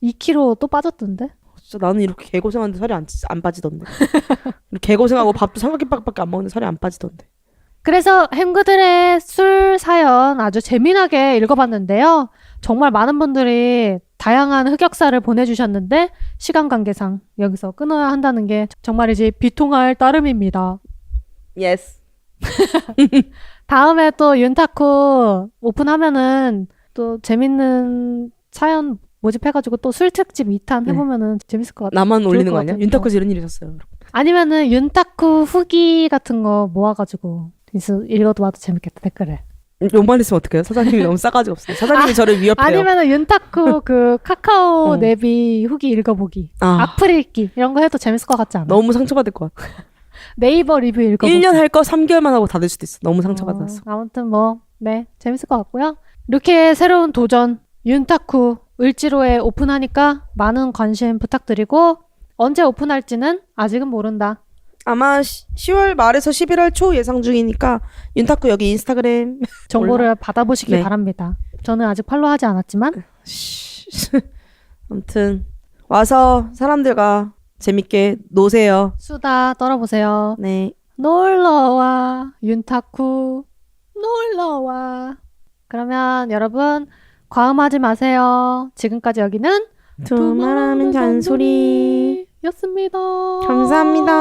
2kg 또 빠졌던데? 진짜 나는 이렇게 개고생하는데 살이 안 빠지던데. 개고생하고 밥도 삼각김밥밖에 안 먹는데 살이 안 빠지던데. 그래서 햄그들의 술 사연 아주 재미나게 읽어봤는데요. 정말 많은 분들이 다양한 흑역사를 보내주셨는데 시간 관계상 여기서 끊어야 한다는 게 정말이지 비통할 따름입니다. 예스. 다음에 또 윤타쿠 오픈하면은 또 재밌는 사연 모집해가지고 또 술 특집 2탄 해보면은 재밌을 것 같아요. 나만 올리는 거 것 아니야? 같아요. 윤타쿠에서 이런 일이 있었어요. 아니면은 윤타쿠 후기 같은 거 모아가지고 읽어도 봐도 재밌겠다. 댓글에. 욕만 했으면 어떡해요? 사장님이 너무 싸가지 없어요. 사장님이 저를 위협해요. 아니면은 윤타쿠 그 카카오 내비 후기 읽어보기, 악플 읽기 이런 거 해도 재밌을 것 같지 않아? 너무 상처받을 것 같아. 네이버 리뷰 읽어보기. 1년 할 거 3개월만 하고 닫을 수도 있어. 너무 상처받았어. 아무튼 뭐 네 재밌을 것 같고요. 이렇게 새로운 도전 윤타쿠 을지로에 오픈하니까 많은 관심 부탁드리고 언제 오픈할지는 아직은 모른다. 아마 10월 말에서 11월 초 예상 중이니까 윤타쿠 여기 인스타그램 정보를 받아보시기 네. 바랍니다. 저는 아직 팔로우하지 않았지만 아무튼 와서 사람들과 재밌게 노세요. 수다 떨어보세요. 네. 놀러와 윤타쿠 놀러와. 그러면 여러분 과음하지 마세요. 지금까지 여기는 두말하면 잔소리. 였습니다. 감사합니다.